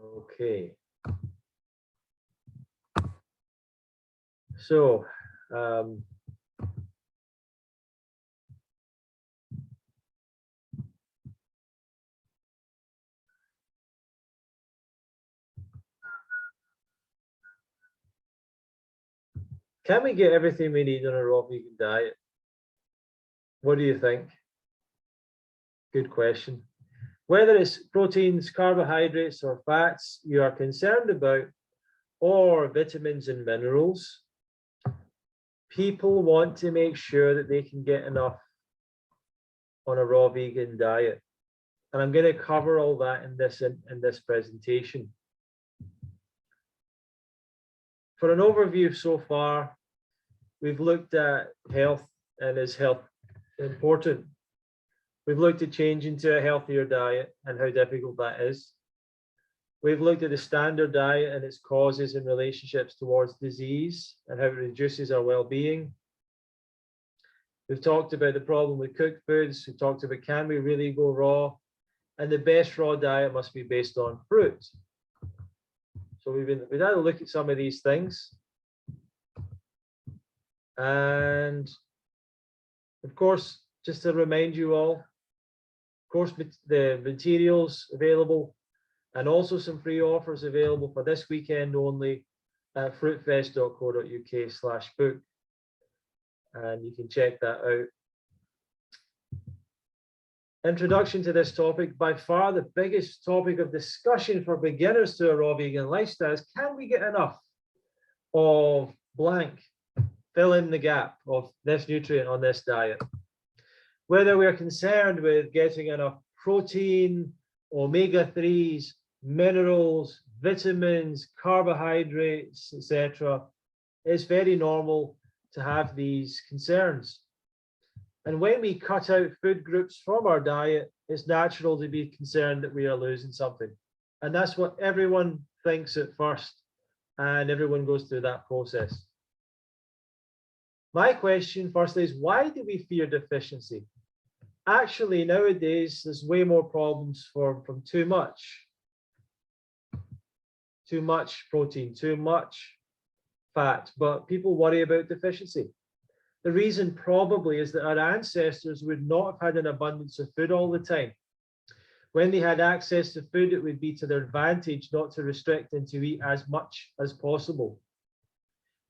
Okay. So, can we get everything we need on a raw vegan diet? What do you think? Good question. Whether it's proteins, carbohydrates, or fats you are concerned about, or vitamins and minerals, people want to make sure that they can get enough on a raw vegan diet. And I'm going to cover all that in this presentation. For an overview so far, we've looked at health and is health important. We've looked at changing to a healthier diet and how difficult that is. We've looked at the standard diet and its causes and relationships towards disease and how it reduces our well-being. We've talked about the problem with cooked foods. We've talked about, can we really go raw? And the best raw diet must be based on fruit. So we've had a look at some of these things. And of course, just to remind you all, of course, the materials available and also some free offers available for this weekend only at fruitfest.co.uk/book. And you can check that out. Introduction to this topic, by far the biggest topic of discussion for beginners to a raw vegan lifestyle is, can we get enough of blank? Fill in the gap of this nutrient on this diet. Whether we're concerned with getting enough protein, omega-3s, minerals, vitamins, carbohydrates, etc., it's very normal to have these concerns. And when we cut out food groups from our diet, it's natural to be concerned that we are losing something. And that's what everyone thinks at first, and everyone goes through that process. My question firstly is, why do we fear deficiency? Actually, nowadays, there's way more problems from too much protein, too much fat, but people worry about deficiency. The reason probably is that our ancestors would not have had an abundance of food all the time. When they had access to food, it would be to their advantage not to restrict and to eat as much as possible.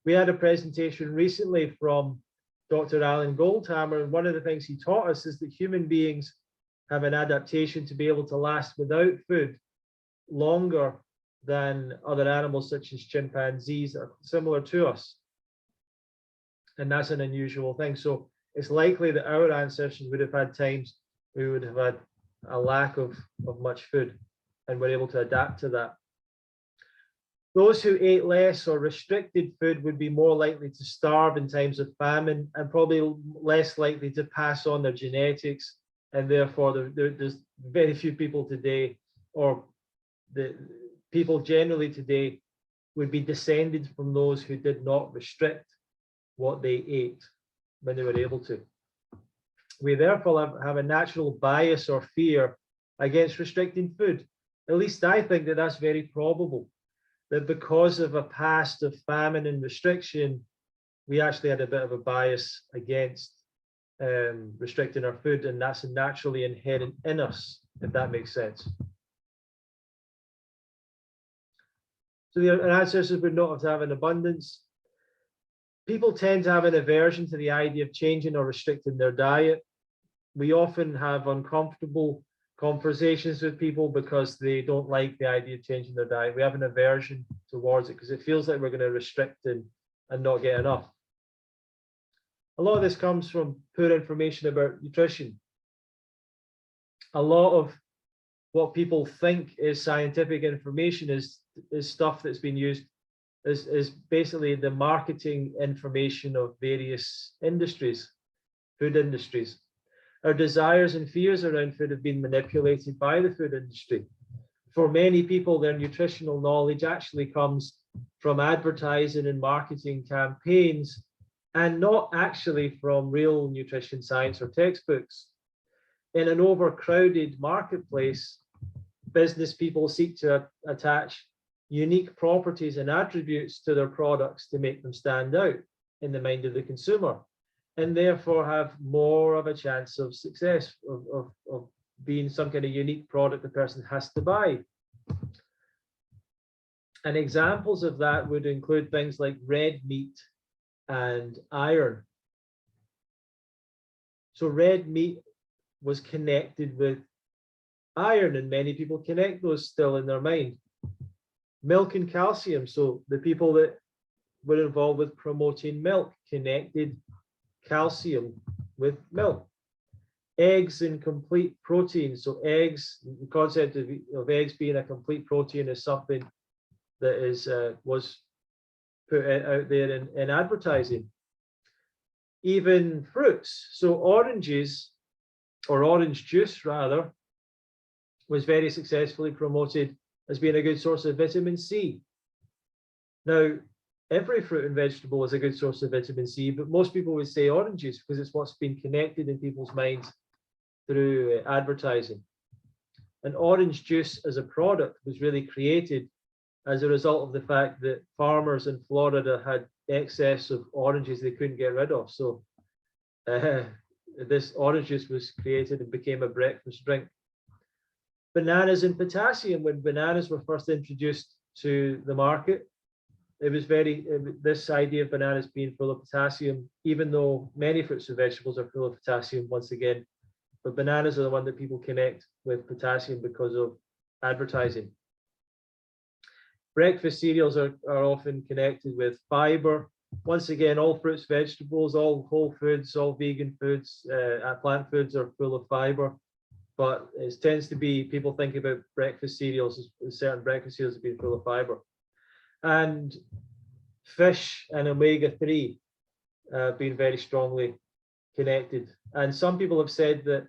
We had a presentation recently from Dr. Alan Goldhammer, and one of the things he taught us is that human beings have an adaptation to be able to last without food longer than other animals such as chimpanzees that are similar to us. And that's an unusual thing. So it's likely that our ancestors would have had times we would have had a lack of much food, and were able to adapt to that. Those who ate less or restricted food would be more likely to starve in times of famine, and probably less likely to pass on their genetics. And therefore, there's very few people today, or the people generally today, would be descended from those who did not restrict what they ate when they were able to. We therefore have a natural bias or fear against restricting food. At least I think that that's very probable, that because of a past of famine and restriction, we actually had a bit of a bias against restricting our food, and that's naturally inherent in us, if that makes sense. So the ancestors would not have to have an abundance. People tend to have an aversion to the idea of changing or restricting their diet. We often have uncomfortable conversations with people because they don't like the idea of changing their diet. We have an aversion towards it because it feels like we're going to restrict and not get enough. A lot of this comes from poor information about nutrition. A lot of what people think is scientific information is stuff that's been used, is basically the marketing information of various industries, food industries. Our desires and fears around food have been manipulated by the food industry. For many people, their nutritional knowledge actually comes from advertising and marketing campaigns, and not actually from real nutrition science or textbooks. In an overcrowded marketplace, business people seek to attach unique properties and attributes to their products to make them stand out in the mind of the consumer, and therefore have more of a chance of success, of being some kind of unique product the person has to buy. And examples of that would include things like red meat and iron. So red meat was connected with iron, and many people connect those still in their mind. Milk and calcium. So the people that were involved with promoting milk connected calcium with milk. Eggs and complete protein. So eggs, the concept of eggs being a complete protein is something that is was put out there in advertising. Even fruits. So oranges, or orange juice rather, was very successfully promoted as being a good source of vitamin C. Now, every fruit and vegetable is a good source of vitamin C, but most people would say oranges because it's what's been connected in people's minds through advertising. And orange juice as a product was really created as a result of the fact that farmers in Florida had excess of oranges they couldn't get rid of. So this orange juice was created and became a breakfast drink. Bananas and potassium. When bananas were first introduced to the market, it was this idea of bananas being full of potassium, even though many fruits and vegetables are full of potassium once again, but bananas are the one that people connect with potassium because of advertising. Breakfast cereals are often connected with fiber. Once again, all fruits, vegetables, all whole foods, all vegan foods, plant foods are full of fiber. But it tends to be, people think about breakfast cereals as certain breakfast cereals have been full of fiber. And fish and omega-3 have been very strongly connected. And some people have said that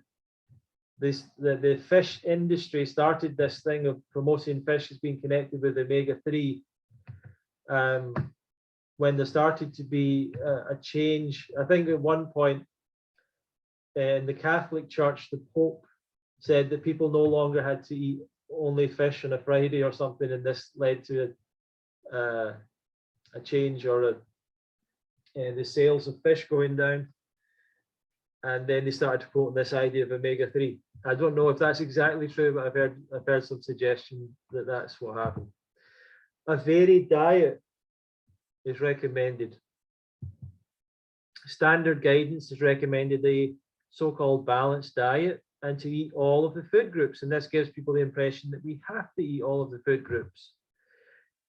the fish industry started this thing of promoting fish as being connected with omega-3 when there started to be a change. I think at one point in the Catholic Church, the Pope said that people no longer had to eat only fish on a Friday or something, and this led to a change, or the sales of fish going down. And then they started to promote this idea of omega-3. I don't know if that's exactly true, but I've heard some suggestion that that's what happened. A varied diet is recommended. Standard guidance has recommended a so-called balanced diet and to eat all of the food groups. And this gives people the impression that we have to eat all of the food groups.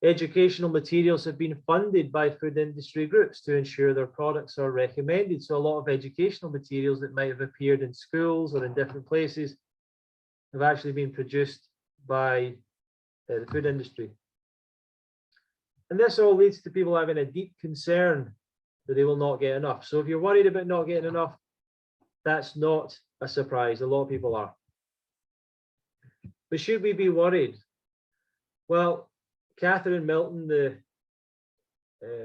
Educational materials have been funded by food industry groups to ensure their products are recommended. So a lot of educational materials that might have appeared in schools or in different places have actually been produced by the food industry. And this all leads to people having a deep concern that they will not get enough. So if you're worried about not getting enough, that's not a surprise. A lot of people are. But should we be worried? Well, Catherine Milton, the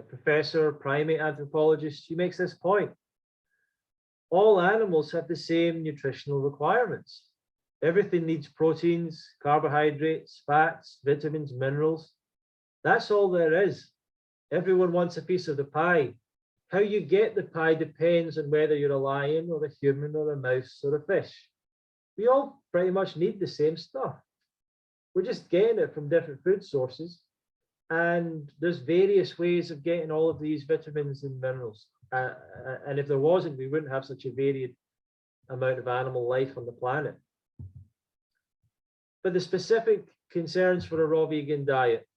professor, primate anthropologist, she makes this point. All animals have the same nutritional requirements. Everything needs proteins, carbohydrates, fats, vitamins, minerals. That's all there is. Everyone wants a piece of the pie. How you get the pie depends on whether you're a lion or a human or a mouse or a fish. We all pretty much need the same stuff. We're just getting it from different food sources. And there's various ways of getting all of these vitamins and minerals. And if there wasn't, we wouldn't have such a varied amount of animal life on the planet. But the specific concerns for a raw vegan diet.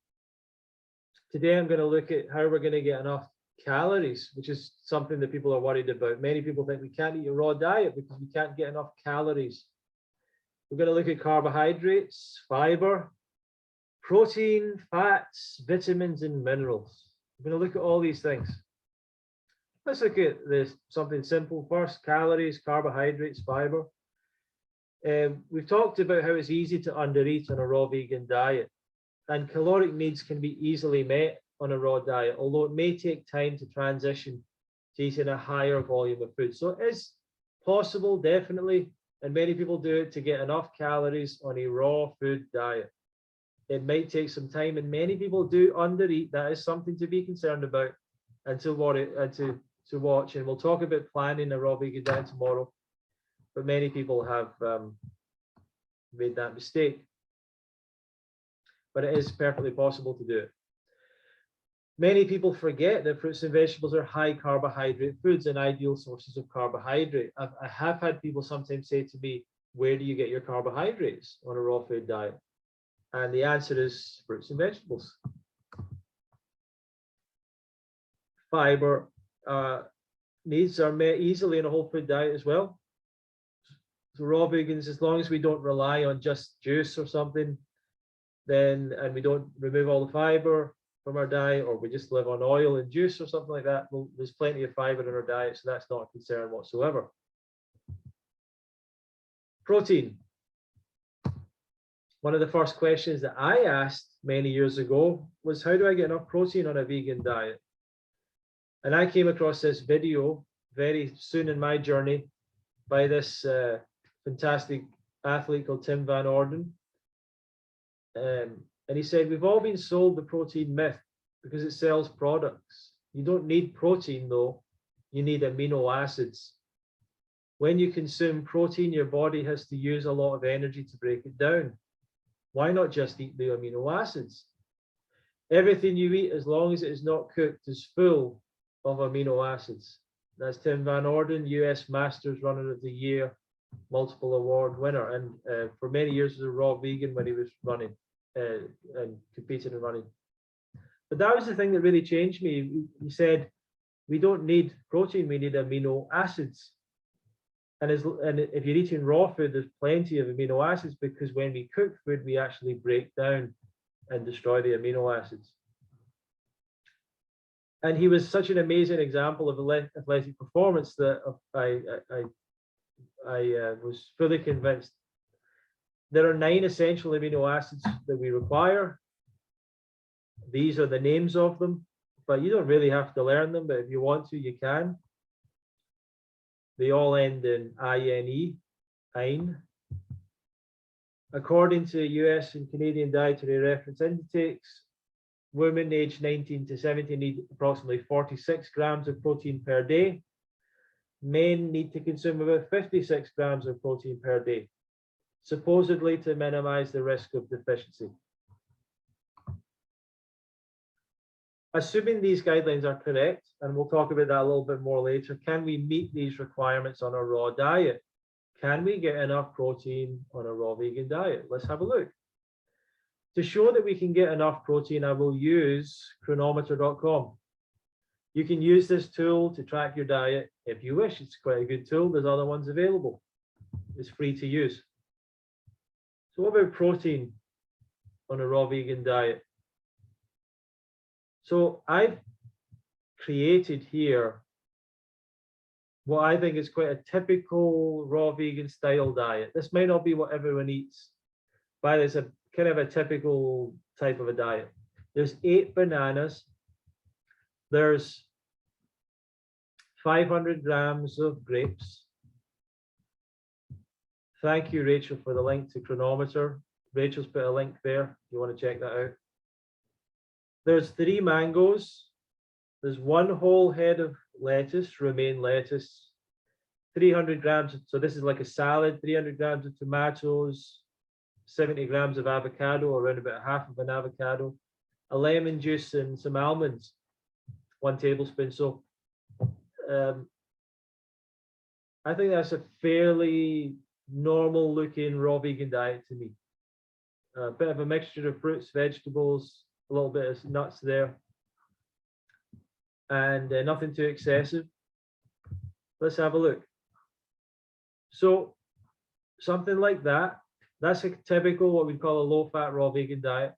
Today, I'm going to look at how we're going to get enough calories, which is something that people are worried about. Many people think we can't eat a raw diet because we can't get enough calories. We're going to look at carbohydrates, fiber, protein, fats, vitamins, and minerals. We're going to look at all these things. Let's look at this, something simple first: calories, carbohydrates, fiber. We've talked about how it's easy to undereat on a raw vegan diet, and caloric needs can be easily met on a raw diet, although it may take time to transition to eating a higher volume of food. So it is possible, definitely, and many people do it to get enough calories on a raw food diet. It might take some time, and many people do undereat. That is something to be concerned about and to watch. And we'll talk about planning a raw vegan diet tomorrow. But many people have made that mistake. But it is perfectly possible to do it. Many people forget that fruits and vegetables are high carbohydrate foods and ideal sources of carbohydrate. I have had people sometimes say to me, where do you get your carbohydrates on a raw food diet? And the answer is fruits and vegetables. Fiber needs are met easily in a whole food diet as well. So raw vegans, as long as we don't rely on just juice or something, then, and we don't remove all the fiber from our diet, or we just live on oil and juice or something like that, well, there's plenty of fiber in our diet, so that's not a concern whatsoever. Protein. One of the first questions that I asked many years ago was, how do I get enough protein on a vegan diet? And I came across this video very soon in my journey by this fantastic athlete called Tim Van Orden. And he said, we've all been sold the protein myth because it sells products. You don't need protein though, you need amino acids. When you consume protein, your body has to use a lot of energy to break it down. Why not just eat the amino acids? Everything you eat, as long as it is not cooked, is full of amino acids. That's Tim Van Orden, US Masters Runner of the Year, multiple award winner, and for many years was a raw vegan when he was running and competing and running. But that was the thing that really changed me. He said, we don't need protein, we need amino acids. And if you're eating raw food, there's plenty of amino acids, because when we cook food, we actually break down and destroy the amino acids. And he was such an amazing example of athletic performance that I was fully convinced. There are 9 essential amino acids that we require. These are the names of them, but you don't really have to learn them, but if you want to, you can. They all end in INE, INE. According to US and Canadian dietary reference intakes, women aged 19 to 70 need approximately 46 grams of protein per day. Men need to consume about 56 grams of protein per day, supposedly to minimize the risk of deficiency. Assuming these guidelines are correct, and we'll talk about that a little bit more later, can we meet these requirements on a raw diet? Can we get enough protein on a raw vegan diet? Let's have a look. To show that we can get enough protein, I will use chronometer.com. You can use this tool to track your diet if you wish. It's quite a good tool. There's other ones available. It's free to use. So what about protein on a raw vegan diet? So I've created here what I think is quite a typical raw vegan style diet. This may not be what everyone eats, but it's a kind of a typical type of a diet. There's 8 bananas. There's 500 grams of grapes. Thank you, Rachel, for the link to Chronometer. Rachel's put a link there if you want to check that out. There's 3 mangoes. There's 1 whole head of lettuce, romaine lettuce. 300 grams, so this is like a salad, 300 grams of tomatoes, 70 grams of avocado, around about half of an avocado, a lemon juice and some almonds, 1 tablespoon. So I think that's a fairly normal looking raw vegan diet to me. A bit of a mixture of fruits, vegetables, a little bit of nuts there, and nothing too excessive. Let's have a look. So something like that, that's a typical what we call a low-fat raw vegan diet.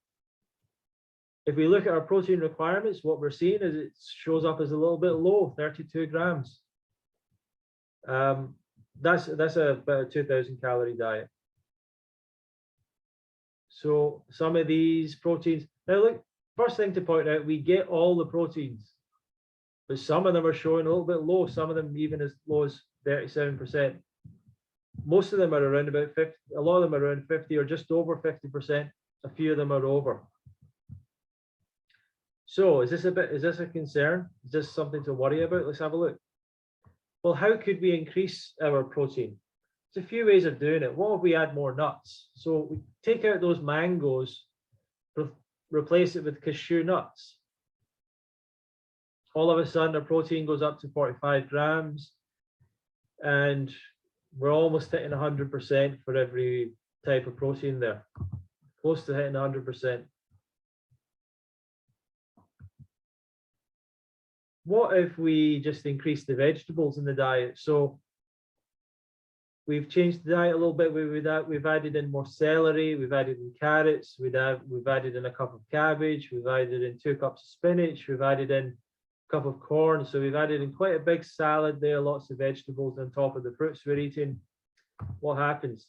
If we look at our protein requirements, what we're seeing is it shows up as a little bit low, 32 grams. That's about a 2,000 calorie diet. So some of these proteins, now look, first thing to point out, we get all the proteins, but some of them are showing a little bit low, some of them even as low as 37%. Most of them are around about 50, a lot of them are around 50 or just over 50%. A few of them are over. So is this a concern? Is this something to worry about? Let's have a look. Well, how could we increase our protein? There's a few ways of doing it. What if we add more nuts? So we take out those mangoes, replace it with cashew nuts. All of a sudden, our protein goes up to 45 grams, and we're almost hitting 100% for every type of protein there, close to hitting 100%. What if we just increase the vegetables in the diet? So we've changed the diet a little bit. We've added in more celery, we've added in carrots, we've added in a cup of cabbage, we've added in 2 cups of spinach, we've added in a cup of corn. So we've added in quite a big salad there, lots of vegetables on top of the fruits we're eating. What happens?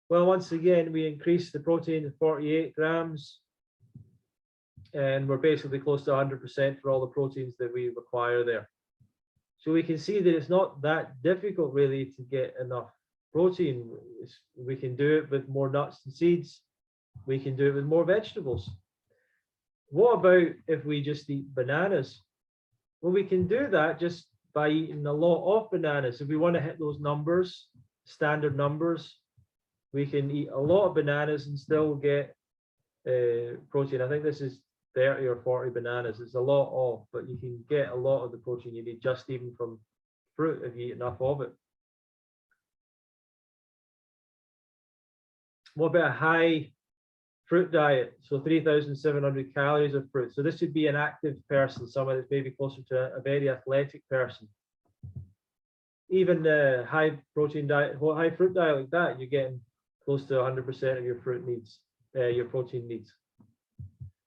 Well, once again, we increase the protein to 48 grams. And we're basically close to 100% for all the proteins that we require there. So we can see that it's not that difficult really to get enough protein. We can do it with more nuts and seeds. We can do it with more vegetables. What about if we just eat bananas? Well, we can do that just by eating a lot of bananas. If we want to hit those numbers, standard numbers, we can eat a lot of bananas and still get protein. I think this is 30 or 40 bananas. It's a lot of, but you can get a lot of the protein you need just even from fruit if you eat enough of it. What about a high fruit diet? So 3,700 calories of fruit. So this would be an active person, someone that's maybe closer to a very athletic person. Even the high protein diet, high fruit diet like that, you're getting close to 100% of your fruit needs, your protein needs.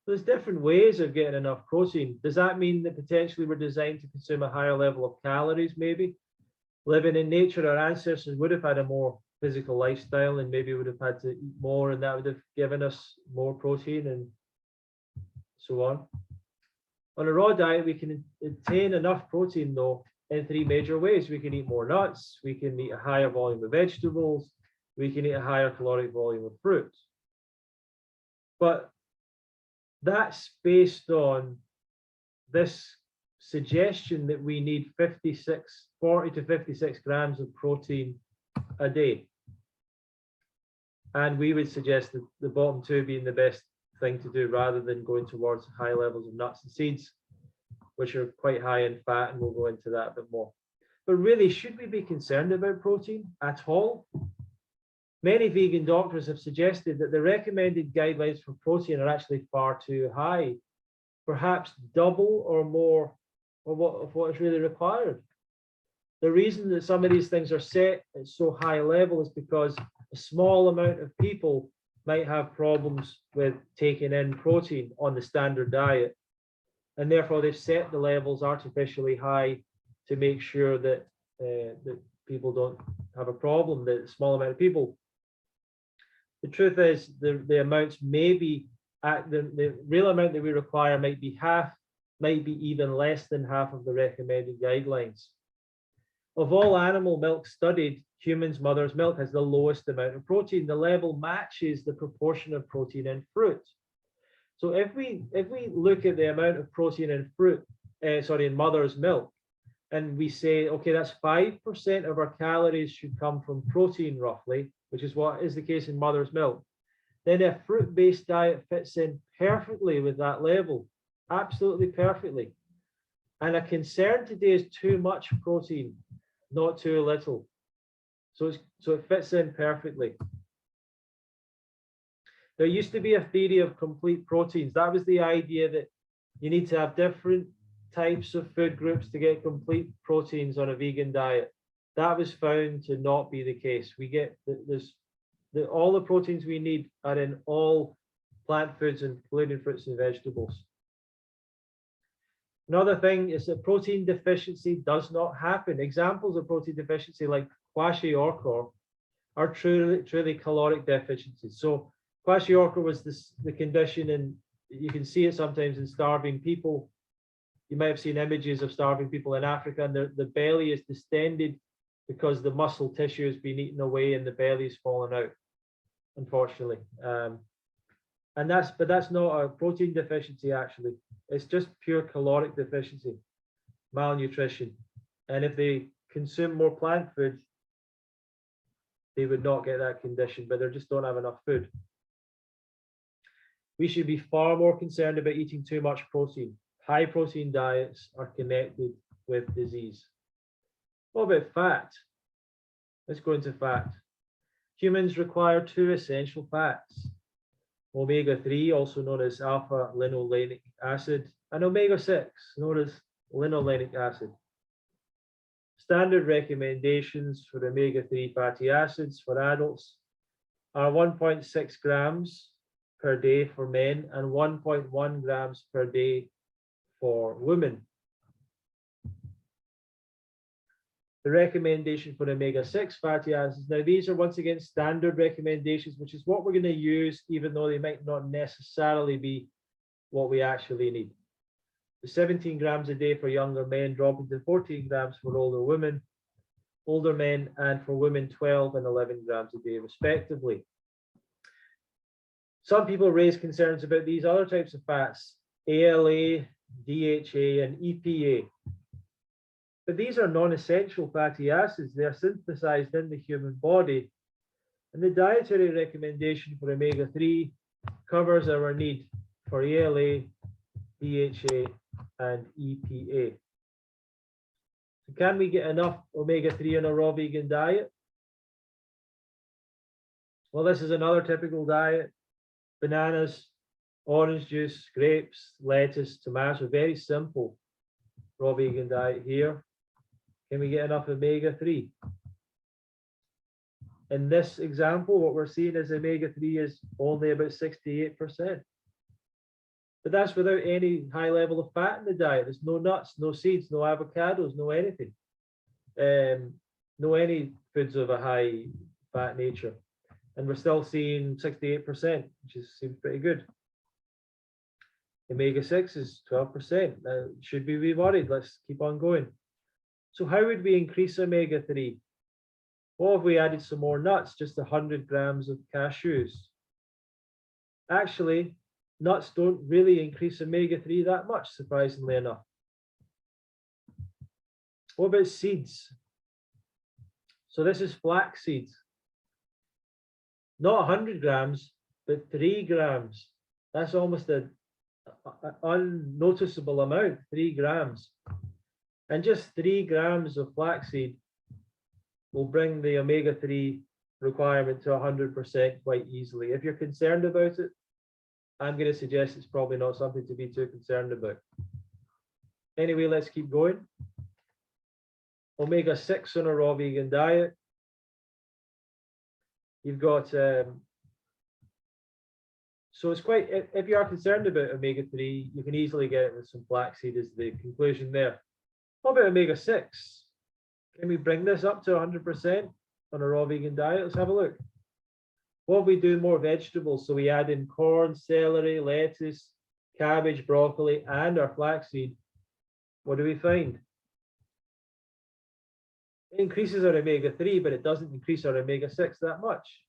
There's different ways of getting enough protein. Does that mean that potentially we're designed to consume a higher level of calories, maybe? Living in nature, our ancestors would have had a more physical lifestyle and maybe would have had to eat more, and that would have given us more protein and so on. On a raw diet, we can obtain enough protein, though, in 3 major ways. We can eat more nuts, we can eat a higher volume of vegetables, we can eat a higher caloric volume of fruit. But that's based on this suggestion that we need 40 to 56 grams of protein a day. And we would suggest that the bottom 2 being the best thing to do rather than going towards high levels of nuts and seeds, which are quite high in fat, and we'll go into that a bit more. But really, should we be concerned about protein at all? Many vegan doctors have suggested that the recommended guidelines for protein are actually far too high, perhaps double or more of what is really required. The reason that some of these things are set at so high a level is because a small amount of people might have problems with taking in protein on the standard diet. And therefore, they've set the levels artificially high to make sure that, that people don't have a problem, that a small amount of people. The truth is, the amounts may be at the real amount that we require might be half, might be even less than half of the recommended guidelines. Of all animal milk studied, humans' mother's milk has the lowest amount of protein. The level matches the proportion of protein in fruit. So if we look at the amount of protein in fruit, in mother's milk, and we say, okay, that's 5% of our calories should come from protein roughly, which is what is the case in mother's milk, then a fruit-based diet fits in perfectly with that level, absolutely perfectly. And a concern today is too much protein, not too little. So it fits in perfectly. There used to be a theory of complete proteins. That was the idea that you need to have different types of food groups to get complete proteins on a vegan diet. That was found to not be the case. We get all the proteins we need are in all plant foods, including fruits and vegetables. Another thing is that protein deficiency does not happen. Examples of protein deficiency like kwashiorkor are truly caloric deficiencies. So kwashiorkor was the condition, and you can see it sometimes in starving people. You might have seen images of starving people in Africa, and the belly is distended because the muscle tissue has been eaten away and the belly's fallen out, unfortunately. But that's not a protein deficiency, actually. It's just pure caloric deficiency, malnutrition. And if they consume more plant food, they would not get that condition, but they just don't have enough food. We should be far more concerned about eating too much protein. High protein diets are connected with disease. What about fat? Let's go into fat. Humans require 2 essential fats: omega-3, also known as alpha linolenic acid, and omega-6, known as linolenic acid. Standard recommendations for omega-3 fatty acids for adults are 1.6 grams per day for men and 1.1 grams per day for women. The recommendation for omega-6 fatty acids, now these are once again standard recommendations, which is what we're going to use, even though they might not necessarily be what we actually need. The 17 grams a day for younger men, dropping to 14 grams for older men, and for women 12 and 11 grams a day respectively. Some people raise concerns about these other types of fats, ALA, DHA, and EPA. But these are non-essential fatty acids. They are synthesized in the human body. And the dietary recommendation for omega-3 covers our need for ALA, DHA, and EPA. So can we get enough omega-3 in a raw vegan diet? Well, this is another typical diet. Bananas, orange juice, grapes, lettuce, tomato, very simple raw vegan diet here. Can we get enough omega-3? In this example, what we're seeing is omega-3 is only about 68%. But that's without any high level of fat in the diet. There's no nuts, no seeds, no avocados, no anything. No any foods of a high fat nature. And we're still seeing 68%, which seems pretty good. Omega-6 is 12%. Now, should we be worried? Let's keep on going. So how would we increase omega-3? What if we added some more nuts, just 100 grams of cashews? Actually, nuts don't really increase omega-3 that much, surprisingly enough. What about seeds? So this is flax seeds. Not 100 grams, but 3 grams. That's almost an unnoticeable amount, 3 grams. And just 3 grams of flaxseed will bring the omega-3 requirement to 100% quite easily. If you're concerned about it, I'm going to suggest it's probably not something to be too concerned about. Anyway, let's keep going. Omega-6 on a raw vegan diet. You've got, so it's quite, if you are concerned about omega-3, you can easily get it with some flaxseed as the conclusion there. What about omega-6? Can we bring this up to 100% on a raw vegan diet? Let's have a look. What if we do more vegetables? So we add in corn, celery, lettuce, cabbage, broccoli, and our flaxseed. What do we find? It increases our omega-3, but it doesn't increase our omega-6 that much.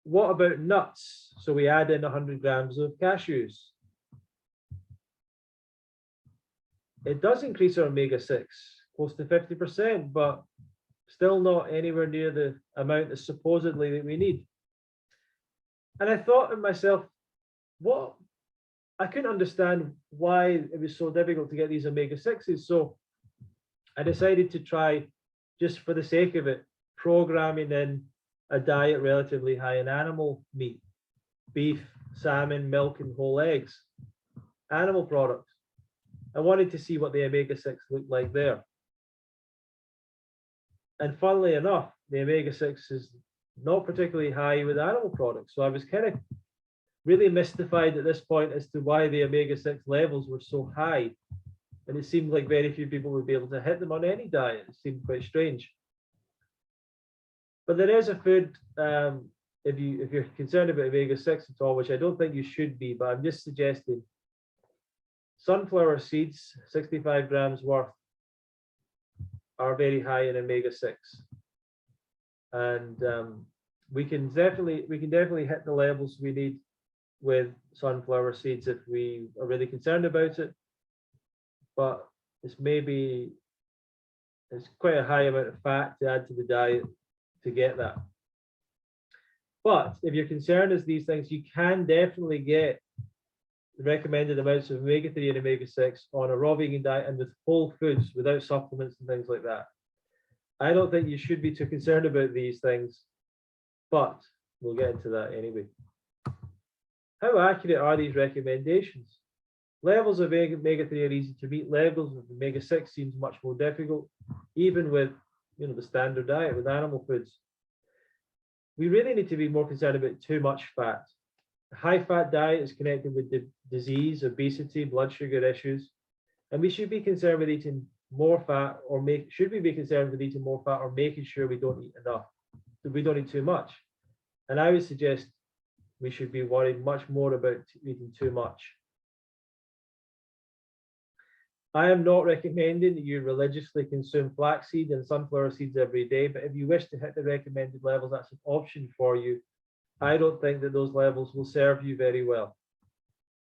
What about nuts? So we add in 100 grams of cashews. It does increase our omega-6, close to 50%, but still not anywhere near the amount that supposedly that we need. And I thought to myself, what? I couldn't understand why it was so difficult to get these omega-6s. So I decided to try, just for the sake of it, programming in a diet relatively high in animal meat, beef, salmon, milk, and whole eggs, animal products. I wanted to see what the omega-6 looked like there. And funnily enough, the omega-6 is not particularly high with animal products. So I was kind of really mystified at this point as to why the omega-6 levels were so high. And it seemed like very few people would be able to hit them on any diet. It seemed quite strange. But there is a food, if you're concerned about omega-6 at all, which I don't think you should be, but I'm just suggesting, sunflower seeds, 65 grams worth, are very high in omega-6, and we can definitely hit the levels we need with sunflower seeds if we are really concerned about it. But it's quite a high amount of fat to add to the diet to get that. But if your concern is these things, you can definitely get the recommended amounts of omega-3 and omega-6 on a raw vegan diet and with whole foods without supplements and things like that. I don't think you should be too concerned about these things, but we'll get into that anyway. How accurate are these recommendations? Levels of omega-3 are easy to meet. Levels of omega-6 seems much more difficult, even with the standard diet with animal foods. We really need to be more concerned about too much fat. A high-fat diet is connected with disease, obesity, blood sugar issues, and we should be concerned with eating more fat, or should we be concerned with eating more fat, or making sure we don't eat enough, that we don't eat too much? And I would suggest we should be worried much more about eating too much. I am not recommending that you religiously consume flaxseed and sunflower seeds every day, but if you wish to hit the recommended levels, that's an option for you. I don't think that those levels will serve you very well,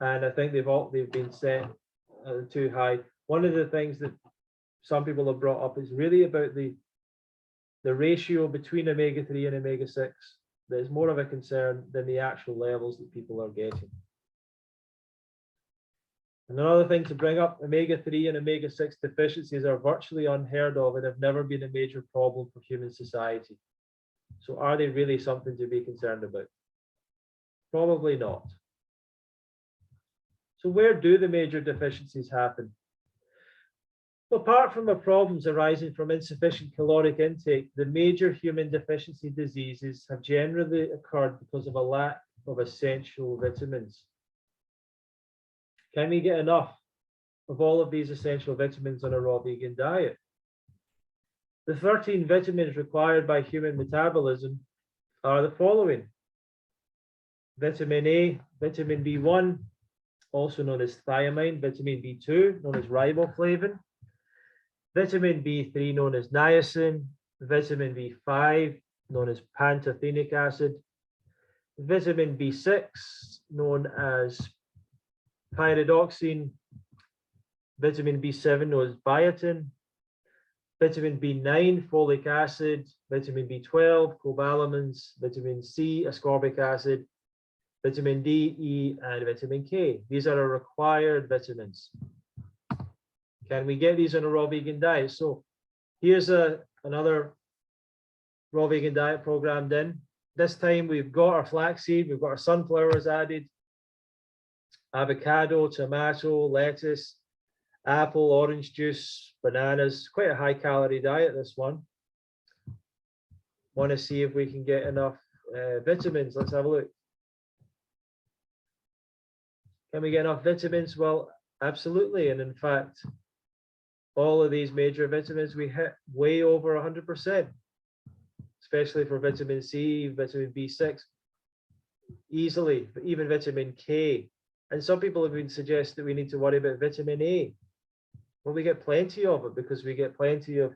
and I think they've been set too high. One of the things that some people have brought up is really about the ratio between omega-3 and omega-6. That is more of a concern than the actual levels that people are getting. And another thing to bring up, omega-3 and omega-6 deficiencies are virtually unheard of and have never been a major problem for human society. So are they really something to be concerned about? Probably not. So where do the major deficiencies happen? Well, apart from the problems arising from insufficient caloric intake, the major human deficiency diseases have generally occurred because of a lack of essential vitamins. Can we get enough of all of these essential vitamins on a raw vegan diet? The 13 vitamins required by human metabolism are the following: vitamin A, vitamin B1, also known as thiamine, vitamin B2, known as riboflavin, vitamin B3, known as niacin, vitamin B5, known as pantothenic acid, vitamin B6, known as pyridoxine, vitamin B7, known as biotin, vitamin B9, folic acid, vitamin B12, cobalamins, vitamin C, ascorbic acid, vitamin D, E, and vitamin K. These are our required vitamins. Can we get these on a raw vegan diet? So here's another raw vegan diet programmed in. This time we've got our flaxseed, we've got our sunflowers added, avocado, tomato, lettuce, apple, orange juice, bananas. Quite a high calorie diet, this one. Want to see if we can get enough vitamins. Let's have a look. Can we get enough vitamins? Well, absolutely. And in fact, all of these major vitamins we hit way over 100%, especially for vitamin C, vitamin B6, easily, even vitamin K. And some people have been suggesting that we need to worry about vitamin A. Well, we get plenty of it because we get plenty of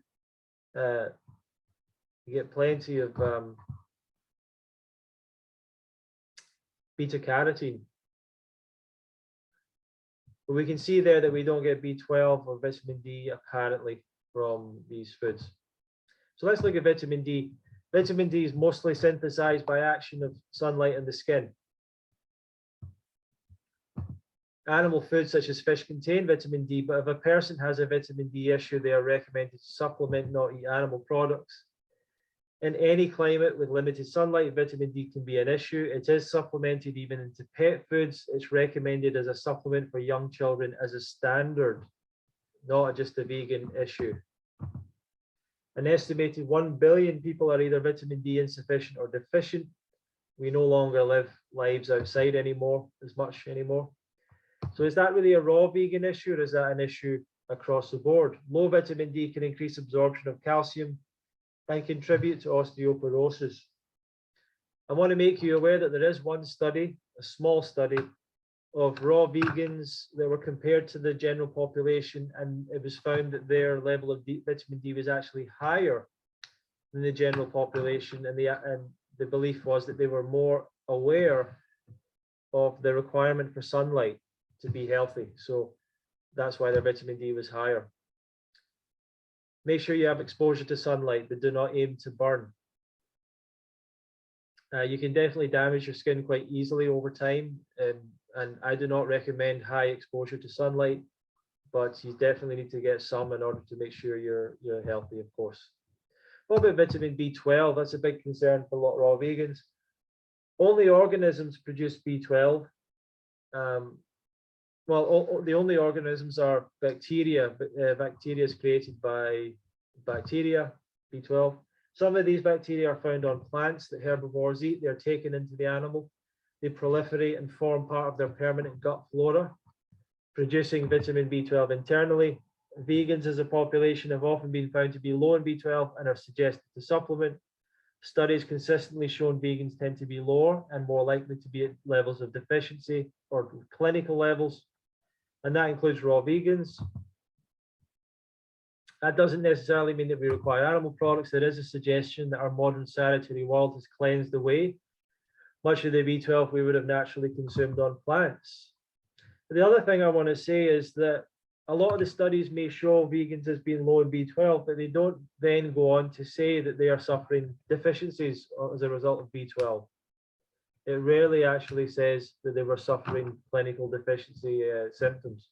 beta carotene. But we can see there that we don't get B12 or vitamin D apparently from these foods. So let's look at vitamin D. Vitamin D is mostly synthesized by action of sunlight in the skin. Animal foods such as fish contain vitamin D, but if a person has a vitamin D issue, they are recommended to supplement, not eat animal products. In any climate with limited sunlight, vitamin D can be an issue. It is supplemented even into pet foods. It's recommended as a supplement for young children as a standard, not just a vegan issue. An estimated 1 billion people are either vitamin D insufficient or deficient. We no longer live lives outside as much anymore. So is that really a raw vegan issue, or is that an issue across the board? Low vitamin D can increase absorption of calcium and contribute to osteoporosis. I want to make you aware that there is one study, a small study, of raw vegans that were compared to the general population, and it was found that their level of vitamin D was actually higher than the general population, and the belief was that they were more aware of the requirement for sunlight to be healthy. So that's why their vitamin D was higher. Make sure you have exposure to sunlight, but do not aim to burn. You can definitely damage your skin quite easily over time, and I do not recommend high exposure to sunlight, but you definitely need to get some in order to make sure you're healthy, of course. What about vitamin B12? That's a big concern for a lot of raw vegans. Only organisms produce B12. Well, the only organisms are bacteria. Bacteria is created by bacteria, B12. Some of these bacteria are found on plants that herbivores eat. They're taken into the animal. They proliferate and form part of their permanent gut flora, producing vitamin B12 internally. Vegans as a population have often been found to be low in B12 and are suggested to supplement. Studies consistently shown vegans tend to be lower and more likely to be at levels of deficiency or clinical levels, and that includes raw vegans. That doesn't necessarily mean that we require animal products. There is a suggestion that our modern sanitary world has cleansed away much of the B12 we would have naturally consumed on plants. The other thing I want to say is that a lot of the studies may show vegans as being low in B12, but they don't then go on to say that they are suffering deficiencies as a result of B12. It rarely actually says that they were suffering clinical deficiency symptoms.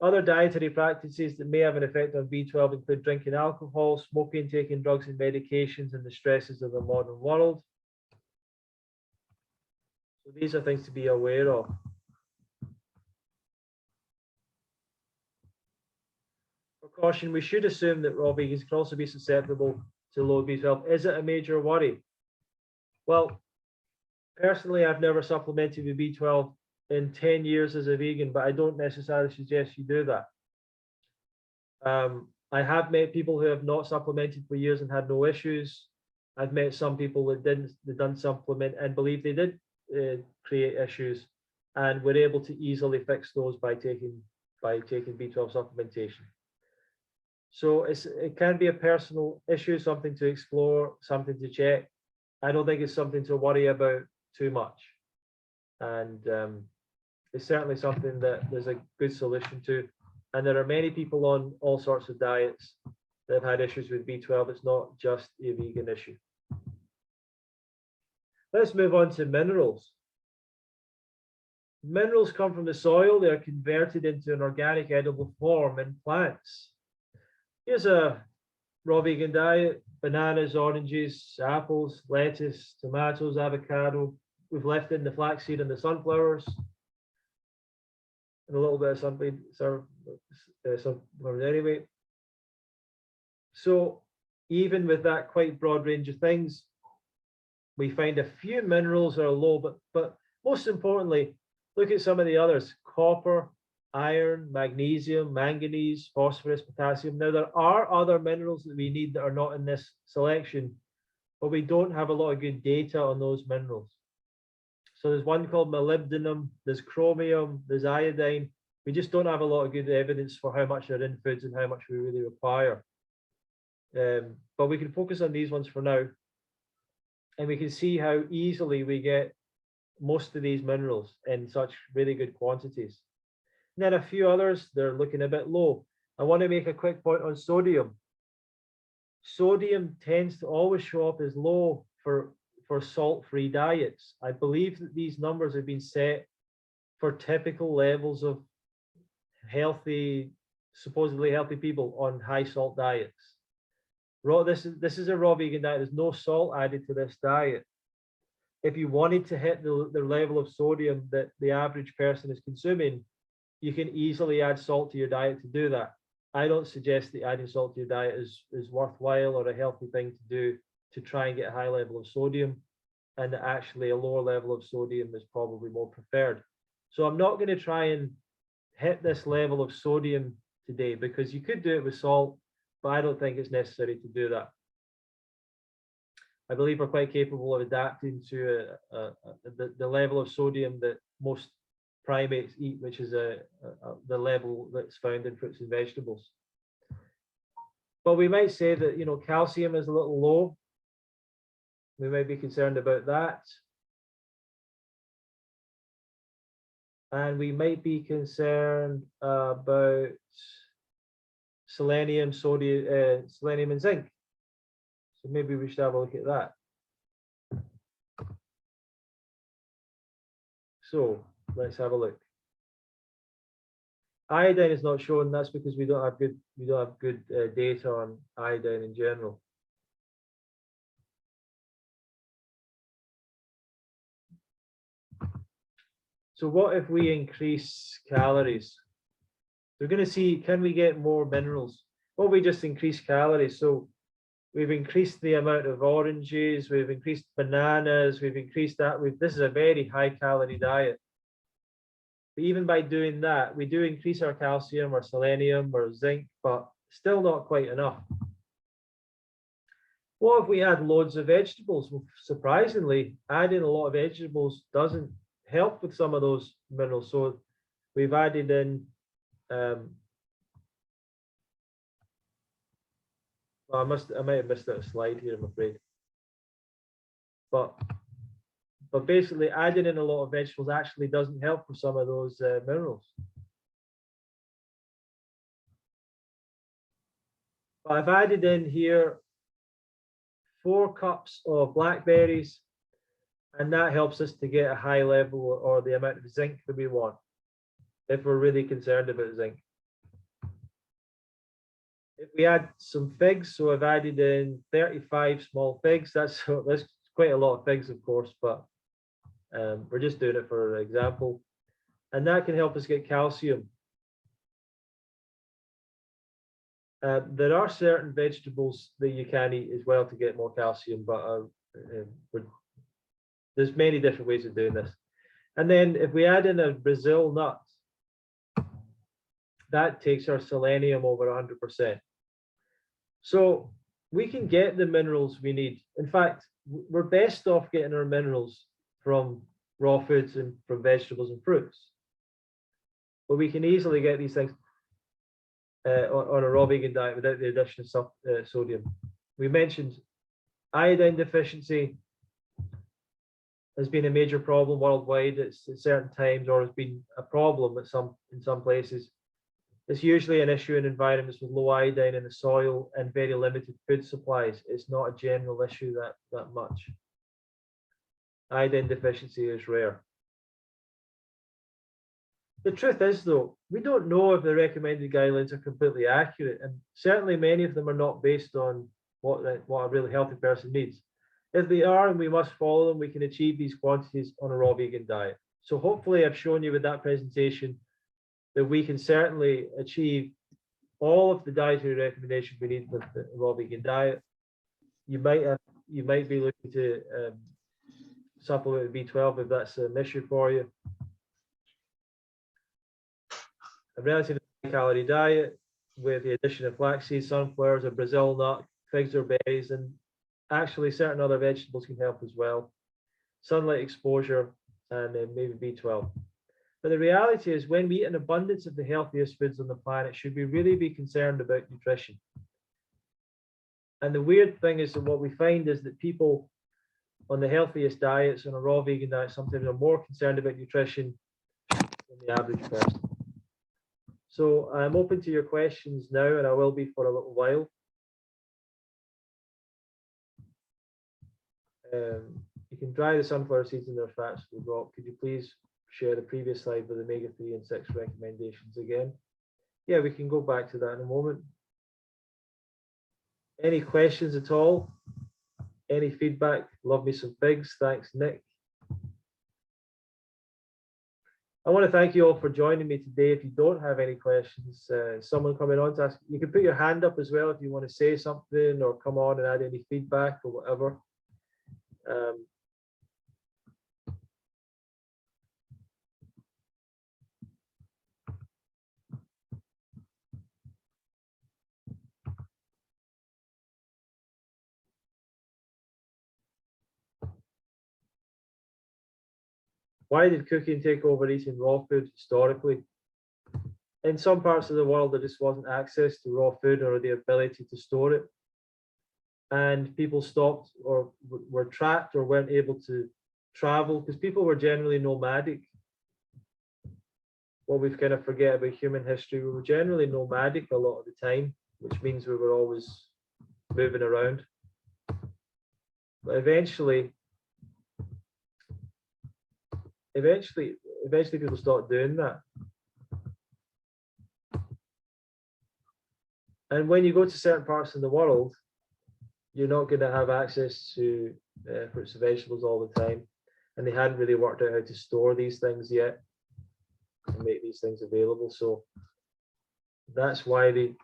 Other dietary practices that may have an effect on B12 include drinking alcohol, smoking, taking drugs and medications, and the stresses of the modern world. So these are things to be aware of. For caution, we should assume that raw vegans can also be susceptible to low B12. Is it a major worry? Well, personally, I've never supplemented with B12 in 10 years as a vegan, but I don't necessarily suggest you do that. I have met people who have not supplemented for years and had no issues. I've met some people that didn't supplement and believe they did create issues, and were able to easily fix those by taking B12 supplementation. So it can be a personal issue, something to explore, something to check. I don't think it's something to worry about too much, and it's certainly something that there's a good solution to. And there are many people on all sorts of diets that have had issues with B12. It's not just a vegan issue. Let's move on to minerals. Minerals come from the soil. They are converted into an organic edible form in plants. Here's a raw vegan diet: bananas, oranges, apples, lettuce, tomatoes, avocado. We've left in the flaxseed and the sunflowers, and a little bit of sunflowers anyway. So even with that quite broad range of things, we find a few minerals are low, but most importantly, look at some of the others: copper, iron, magnesium, manganese, phosphorus, potassium. Now, there are other minerals that we need that are not in this selection, but we don't have a lot of good data on those minerals. So there's one called molybdenum, there's chromium, there's iodine. We just don't have a lot of good evidence for how much are in foods and how much we really require. But we can focus on these ones for now. And we can see how easily we get most of these minerals in such really good quantities. And then a few others, they're looking a bit low. I want to make a quick point on sodium. Sodium tends to always show up as low for salt-free diets. I believe that these numbers have been set for typical levels of supposedly healthy people on high salt diets. This is a raw vegan diet. There's no salt added to this diet. If you wanted to hit the level of sodium that the average person is consuming, you can easily add salt to your diet to do that. I don't suggest that adding salt to your diet is worthwhile or a healthy thing to do to try and get a high level of sodium, and actually a lower level of sodium is probably more preferred. So I'm not going to try and hit this level of sodium today, because you could do it with salt, but I don't think it's necessary to do that. I believe we're quite capable of adapting to the level of sodium that most primates eat, which is the level that's found in fruits and vegetables. But we might say that, you know, calcium is a little low. We might be concerned about that. And we might be concerned about selenium, sodium, selenium and zinc. So maybe we should have a look at that. So let's have a look. Iodine is not shown. That's because we don't have good data on iodine in general. So what if we increase calories? We're going to see, can we get more minerals? Well, we just increase calories. So we've increased the amount of oranges, we've increased bananas, we've increased that. This is a very high calorie diet. But even by doing that, we do increase our calcium or selenium or zinc, but still not quite enough. What if we add loads of vegetables? Well, surprisingly, adding a lot of vegetables doesn't help with some of those minerals. So we've added in well, I might have missed out a slide here, I'm afraid. But basically adding in a lot of vegetables actually doesn't help with some of those minerals. But I've added in here 4 cups of blackberries, and that helps us to get a high level or the amount of zinc that we want, if we're really concerned about zinc. If we add some figs, so I've added in 35 small figs. That's quite a lot of figs, of course, but we're just doing it for an example. And that can help us get calcium. There are certain vegetables that you can eat as well to get more calcium, but there's many different ways of doing this. And then if we add in a Brazil nut, that takes our selenium over 100%. So we can get the minerals we need. In fact, we're best off getting our minerals from raw foods and from vegetables and fruits. But we can easily get these things on a raw vegan diet without the addition of sodium. We mentioned iodine deficiency has been a major problem worldwide at certain times, or has been a problem in some places. It's usually an issue in environments with low iodine in the soil and very limited food supplies. It's not a general issue that much. Iodine deficiency is rare. The truth is, though, we don't know if the recommended guidelines are completely accurate, and certainly many of them are not based on what a really healthy person needs. If they are and we must follow them, we can achieve these quantities on a raw vegan diet. So hopefully I've shown you with that presentation that we can certainly achieve all of the dietary recommendations we need with the raw vegan diet. You might be looking to supplement B12 if that's an issue for you. A relatively high calorie diet with the addition of flaxseed, sunflowers, a Brazil nut, figs or berries, and actually certain other vegetables can help as well. Sunlight exposure and maybe B12. But the reality is, when we eat an abundance of the healthiest foods on the planet, should we really be concerned about nutrition? And the weird thing is that what we find is that people on the healthiest diets, on a raw vegan diet, sometimes are more concerned about nutrition than the average person. So I'm open to your questions now, and I will be for a little while. You can dry the sunflower seeds and their fats will drop. Could you please share the previous slide with omega-3 and 6 recommendations again? Yeah, we can go back to that in a moment. Any questions at all? Any feedback? Love me some figs. Thanks, Nick. I want to thank you all for joining me today. If you don't have any questions, someone coming on to ask, you can put your hand up as well if you want to say something or come on and add any feedback or whatever. Why did cooking take over eating raw food historically? In some parts of the world, there just wasn't access to raw food or the ability to store it. And people stopped or were trapped or weren't able to travel because people were generally nomadic. What we've kind of forget about human history, we were generally nomadic a lot of the time, which means we were always moving around. But eventually people start doing that. And when you go to certain parts of the world, you're not going to have access to fruits and vegetables all the time. And they hadn't really worked out how to store these things yet and make these things available. So that's pretty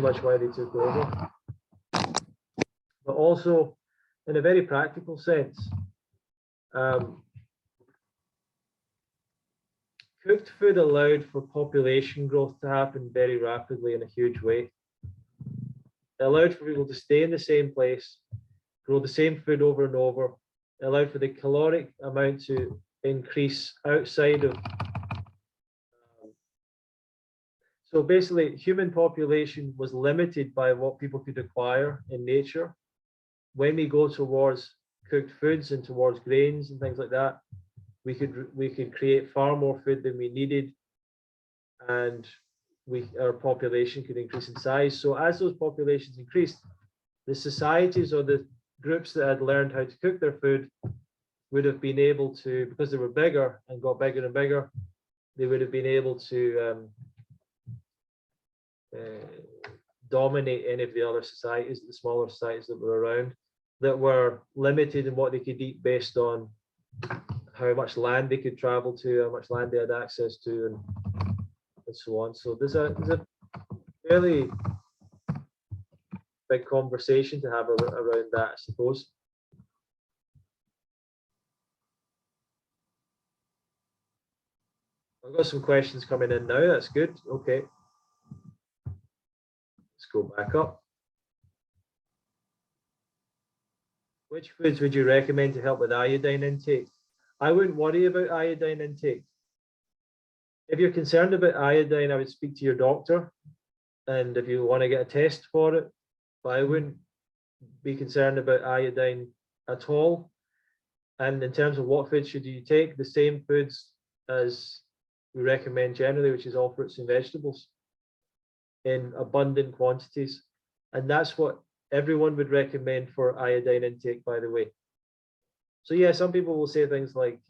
much why they took over. But also, in a very practical sense, cooked food allowed for population growth to happen very rapidly in a huge way. It allowed for people to stay in the same place, grow the same food over and over. It allowed for the caloric amount to increase outside of. So basically, human population was limited by what people could acquire in nature. When we go towards cooked foods and towards grains and things like that, we could create far more food than we needed, and our population could increase in size. So as those populations increased, the societies or the groups that had learned how to cook their food would have been able to, because they were bigger and got bigger and bigger, they would have been able to dominate any of the other societies, the smaller societies that were around, that were limited in what they could eat based on how much land they could travel to, how much land they had access to, and so on. So there's a fairly big conversation to have around that, I suppose. I've got some questions coming in now. That's good. Okay. Let's go back up. Which foods would you recommend to help with iodine intake? I wouldn't worry about iodine intake. If you're concerned about iodine, I would speak to your doctor, and if you want to get a test for it, but I wouldn't be concerned about iodine at all. And in terms of what foods should you take, the same foods as we recommend generally, which is all fruits and vegetables in abundant quantities. And that's what everyone would recommend for iodine intake, by the way. So yeah, some people will say things like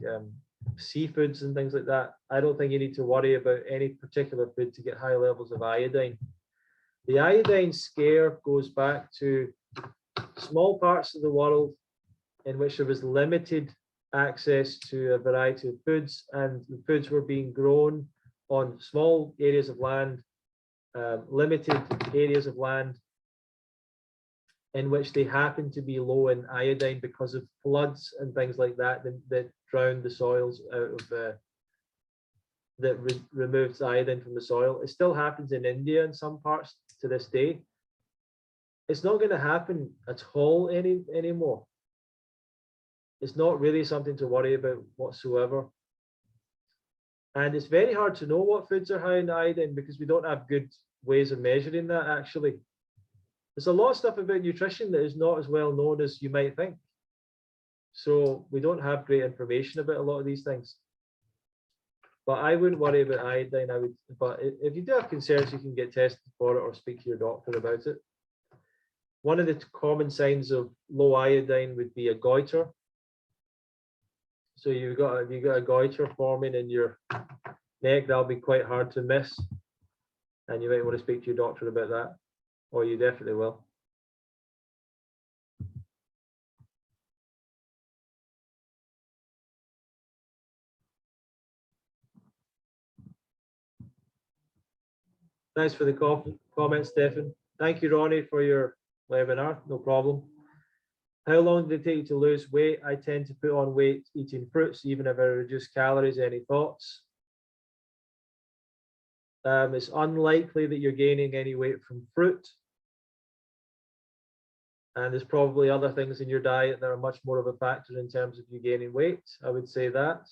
seafoods and things like that. I don't think you need to worry about any particular food to get high levels of iodine. The iodine scare goes back to small parts of the world in which there was limited access to a variety of foods, and the foods were being grown on small areas of land, limited areas of land, in which they happen to be low in iodine because of floods and things like that that drowned the soils out of removes iodine from the soil. It still happens in India in some parts to this day. It's not going to happen at all anymore. It's not really something to worry about whatsoever. And it's very hard to know what foods are high in iodine because we don't have good ways of measuring that, actually. There's a lot of stuff about nutrition that is not as well known as you might think. So we don't have great information about a lot of these things. But I wouldn't worry about iodine. But if you do have concerns, you can get tested for it or speak to your doctor about it. One of the common signs of low iodine would be a goiter. So if you've got a goiter forming in your neck, that'll be quite hard to miss. And you might want to speak to your doctor about that, or you definitely will. Thanks for the comments, Stefan. Thank you, Ronnie, for your webinar. No problem. How long did it take you to lose weight? I tend to put on weight eating fruits, even if I reduce calories. Any thoughts? It's unlikely that you're gaining any weight from fruit. And there's probably other things in your diet that are much more of a factor in terms of you gaining weight. I would say that.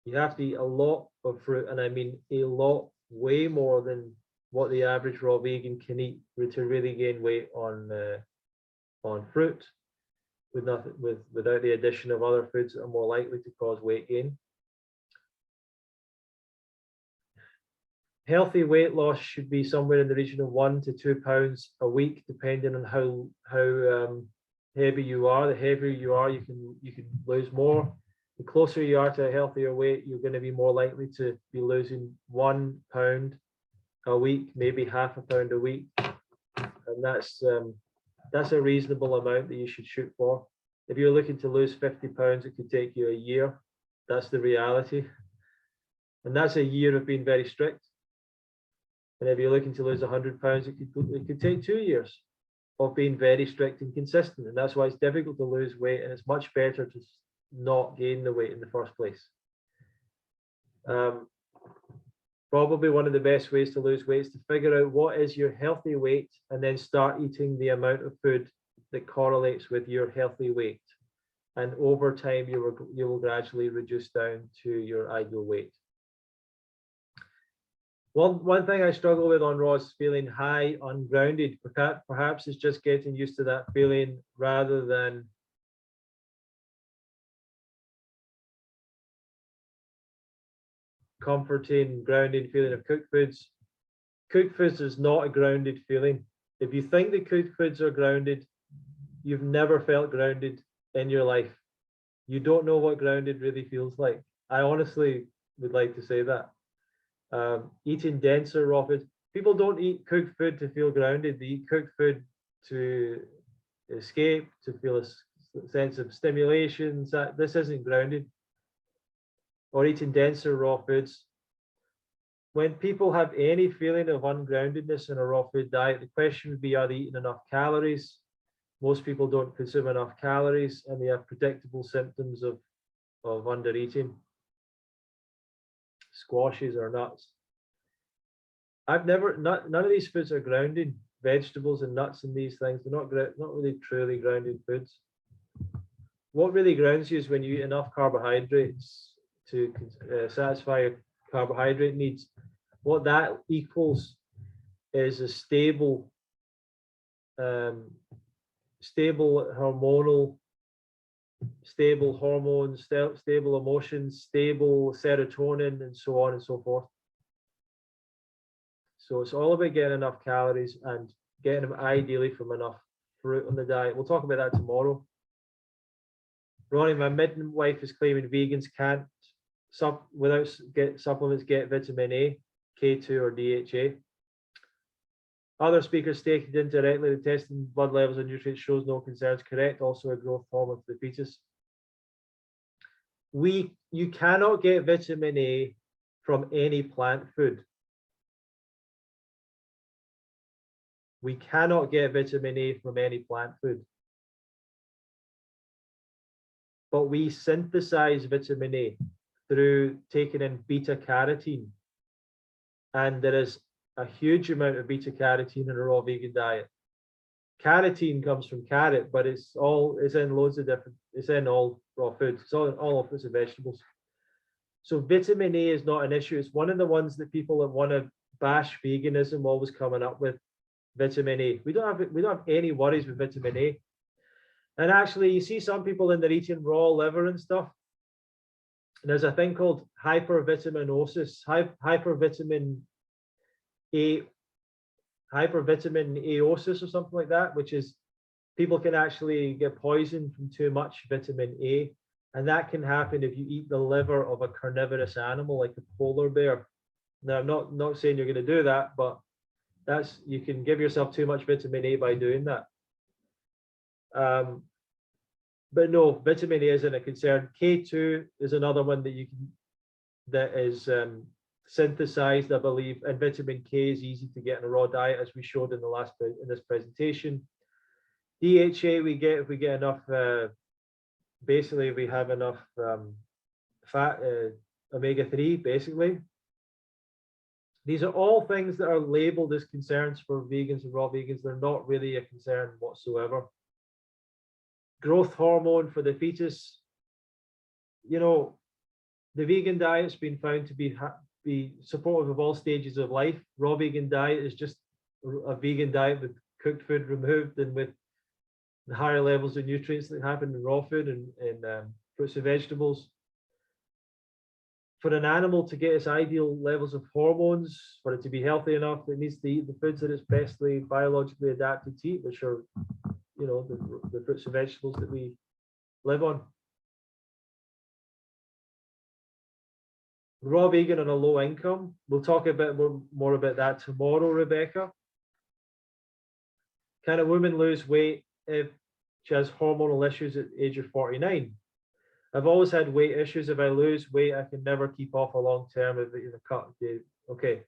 You have to eat a lot of fruit, and I mean a lot, way more than what the average raw vegan can eat to really gain weight on fruit, without the addition of other foods that are more likely to cause weight gain. Healthy weight loss should be somewhere in the region of 1 to 2 pounds a week, depending on how heavy you are. The heavier you are, you can lose more. The closer you are to a healthier weight, you're going to be more likely to be losing 1 pound a week, maybe half a pound a week, and that's a reasonable amount that you should shoot for. If you're looking to lose 50 pounds, it could take you a year. That's the reality, and that's a year of being very strict. And if you're looking to lose 100 pounds, it could take 2 years of being very strict and consistent. And that's why it's difficult to lose weight, and it's much better to not gain the weight in the first place. Probably one of the best ways to lose weight is to figure out what is your healthy weight, and then start eating the amount of food that correlates with your healthy weight. And over time, you will gradually reduce down to your ideal weight. One thing I struggle with on raw is feeling high, ungrounded. Perhaps it's just getting used to that feeling rather than comforting, grounding feeling of cooked foods. Cooked foods is not a grounded feeling. If you think that cooked foods are grounded, you've never felt grounded in your life. You don't know what grounded really feels like. I honestly would like to say that. Eating denser raw food. People don't eat cooked food to feel grounded. They eat cooked food to escape, to feel a sense of stimulation. This isn't grounded. Or eating denser raw foods. When people have any feeling of ungroundedness in a raw food diet, the question would be, are they eating enough calories? Most people don't consume enough calories, and they have predictable symptoms of undereating. Squashes or nuts. None of these foods are grounding. Vegetables and nuts and these things, they're not really truly grounded foods. What really grounds you is when you eat enough carbohydrates to satisfy your carbohydrate needs. What that equals is a stable hormones, stable emotions, stable serotonin, and so on and so forth. So it's all about getting enough calories and getting them ideally from enough fruit on the diet. We'll talk about that tomorrow. Ronnie, my midwife, is claiming vegans can't, without supplements, get vitamin A, K2, or DHA. Other speakers stated indirectly that testing blood levels and nutrients shows no concerns. Correct. Also a growth hormone for the fetus. You cannot get vitamin A from any plant food. We cannot get vitamin A from any plant food. But we synthesize vitamin A through taking in beta carotene. And there is a huge amount of beta carotene in a raw vegan diet. Carotene comes from carrot, but it's in loads of different, it's in all raw foods. It's all fruits and vegetables. So vitamin A is not an issue. It's one of the ones that people that want to bash veganism always coming up with. Vitamin A. We don't have any worries with vitamin A. And actually, you see some people in there eating raw liver and stuff. And there's a thing called hypervitaminosis, hypervitamin Aosis or something like that, which is people can actually get poisoned from too much vitamin A. And that can happen if you eat the liver of a carnivorous animal like a polar bear. Now, I'm not saying you're going to do that, but you can give yourself too much vitamin A by doing that. But no, vitamin A isn't a concern. K2 is another one that is synthesized, I believe, and vitamin K is easy to get in a raw diet, as we showed in this presentation. DHA we get if we get enough. Basically, we have enough fat, omega-3. Basically, these are all things that are labeled as concerns for vegans and raw vegans. They're not really a concern whatsoever. Growth hormone for the fetus. You know, The vegan diet's been found to be supportive of all stages of life. Raw vegan diet is just a vegan diet with cooked food removed and with the higher levels of nutrients that happen in raw food and in fruits and vegetables. For an animal to get its ideal levels of hormones, for it to be healthy enough, it needs to eat the foods that it's bestly biologically adapted to eat, which are, you know, the fruits and vegetables that we live on. Raw vegan on a low income. We'll talk a bit more about that tomorrow, Rebecca. Can a woman lose weight if she has hormonal issues at the age of 49? I've always had weight issues. If I lose weight, I can never keep off a long term if it's a cut. Okay.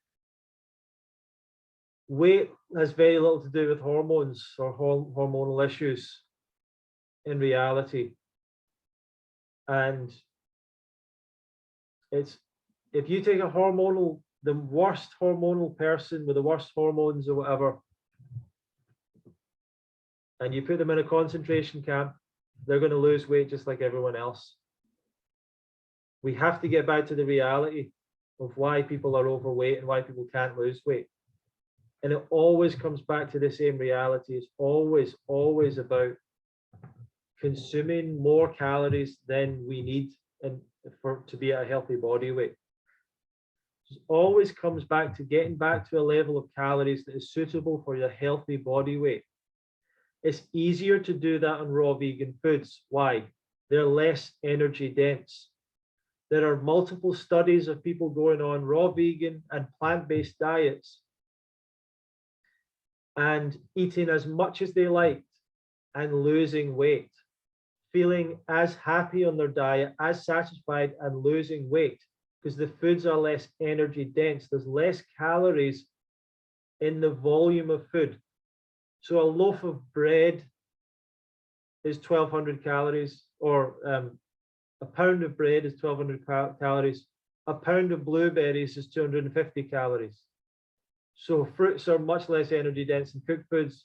Weight has very little to do with hormones or hormonal issues in reality. And it's, if you take the worst hormonal person with the worst hormones or whatever, and you put them in a concentration camp, they're going to lose weight just like everyone else. We have to get back to the reality of why people are overweight and why people can't lose weight. And it always comes back to the same reality. It's always, always about consuming more calories than we need to be at a healthy body weight. It always comes back to getting back to a level of calories that is suitable for your healthy body weight. It's easier to do that on raw vegan foods. Why? They're less energy dense. There are multiple studies of people going on raw vegan and plant-based diets and eating as much as they liked and losing weight, feeling as happy on their diet, as satisfied, and losing weight because the foods are less energy dense. There's less calories in the volume of food. So a loaf of bread is 1,200 calories, or a pound of bread is 1,200 calories. A pound of blueberries is 250 calories. So fruits are much less energy dense than cooked foods,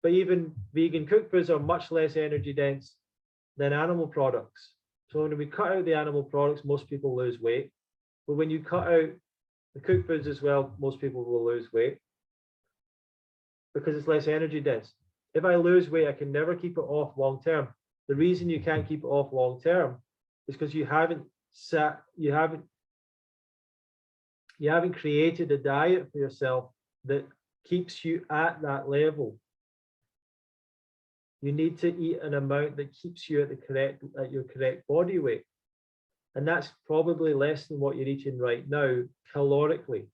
but even vegan cooked foods are much less energy dense than animal products. So when we cut out the animal products, most people lose weight. But when you cut out the cooked foods as well, most people will lose weight because it's less energy dense. If I lose weight, I can never keep it off long term. The reason you can't keep it off long term is because you haven't created a diet for yourself that keeps you at that level. You need to eat an amount that keeps you at your correct body weight. And that's probably less than what you're eating right now calorically.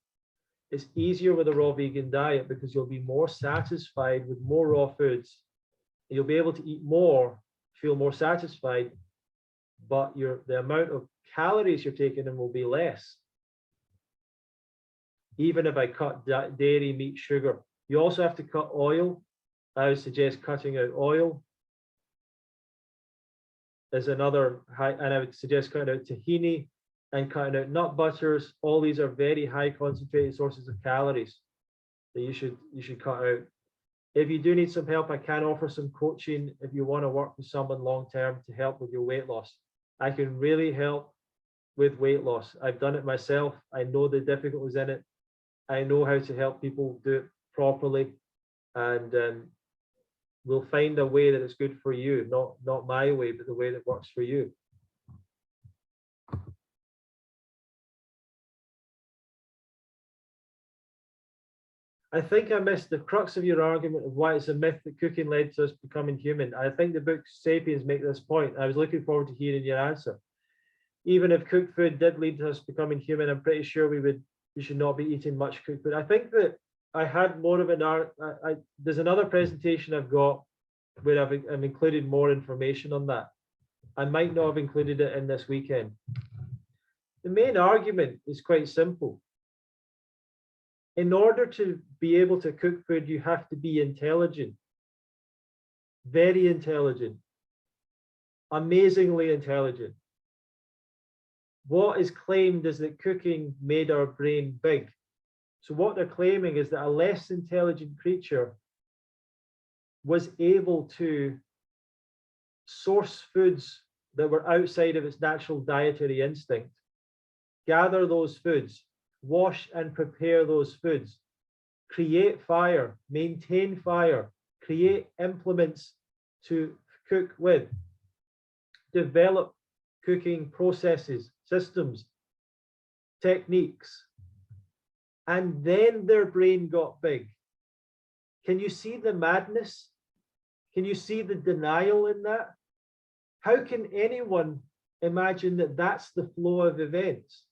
It's easier with a raw vegan diet because you'll be more satisfied with more raw foods. You'll be able to eat more, feel more satisfied, but the amount of calories you're taking in will be less. Even if I cut dairy, meat, sugar. You also have to cut oil. I would suggest cutting out oil is another high, and I would suggest cutting out tahini and cutting out nut butters. All these are very high concentrated sources of calories that you should cut out. If you do need some help, I can offer some coaching if you want to work with someone long term to help with your weight loss. I can really help with weight loss. I've done it myself. I know the difficulties in it. I know how to help people do it properly, and we'll find a way that is good for you, not my way, but the way that works for you. I think I missed the crux of your argument of why it's a myth that cooking led to us becoming human. I think the book Sapiens make this point. I was looking forward to hearing your answer. Even if cooked food did lead to us becoming human, I'm pretty sure we should not be eating much cooked food. I think that I had more of there's another presentation I've got where I've included more information on that. I might not have included it in this weekend. The main argument is quite simple. In order to be able to cook food, you have to be intelligent, very intelligent, amazingly intelligent. What is claimed is that cooking made our brain big. So what they're claiming is that a less intelligent creature was able to source foods that were outside of its natural dietary instinct gather those foods, wash and prepare those foods, create fire, maintain fire, create implements to cook with, develop cooking processes, systems, techniques, and then their brain got big. Can you see the madness? Can you see the denial in that? How can anyone imagine that that's the flow of events?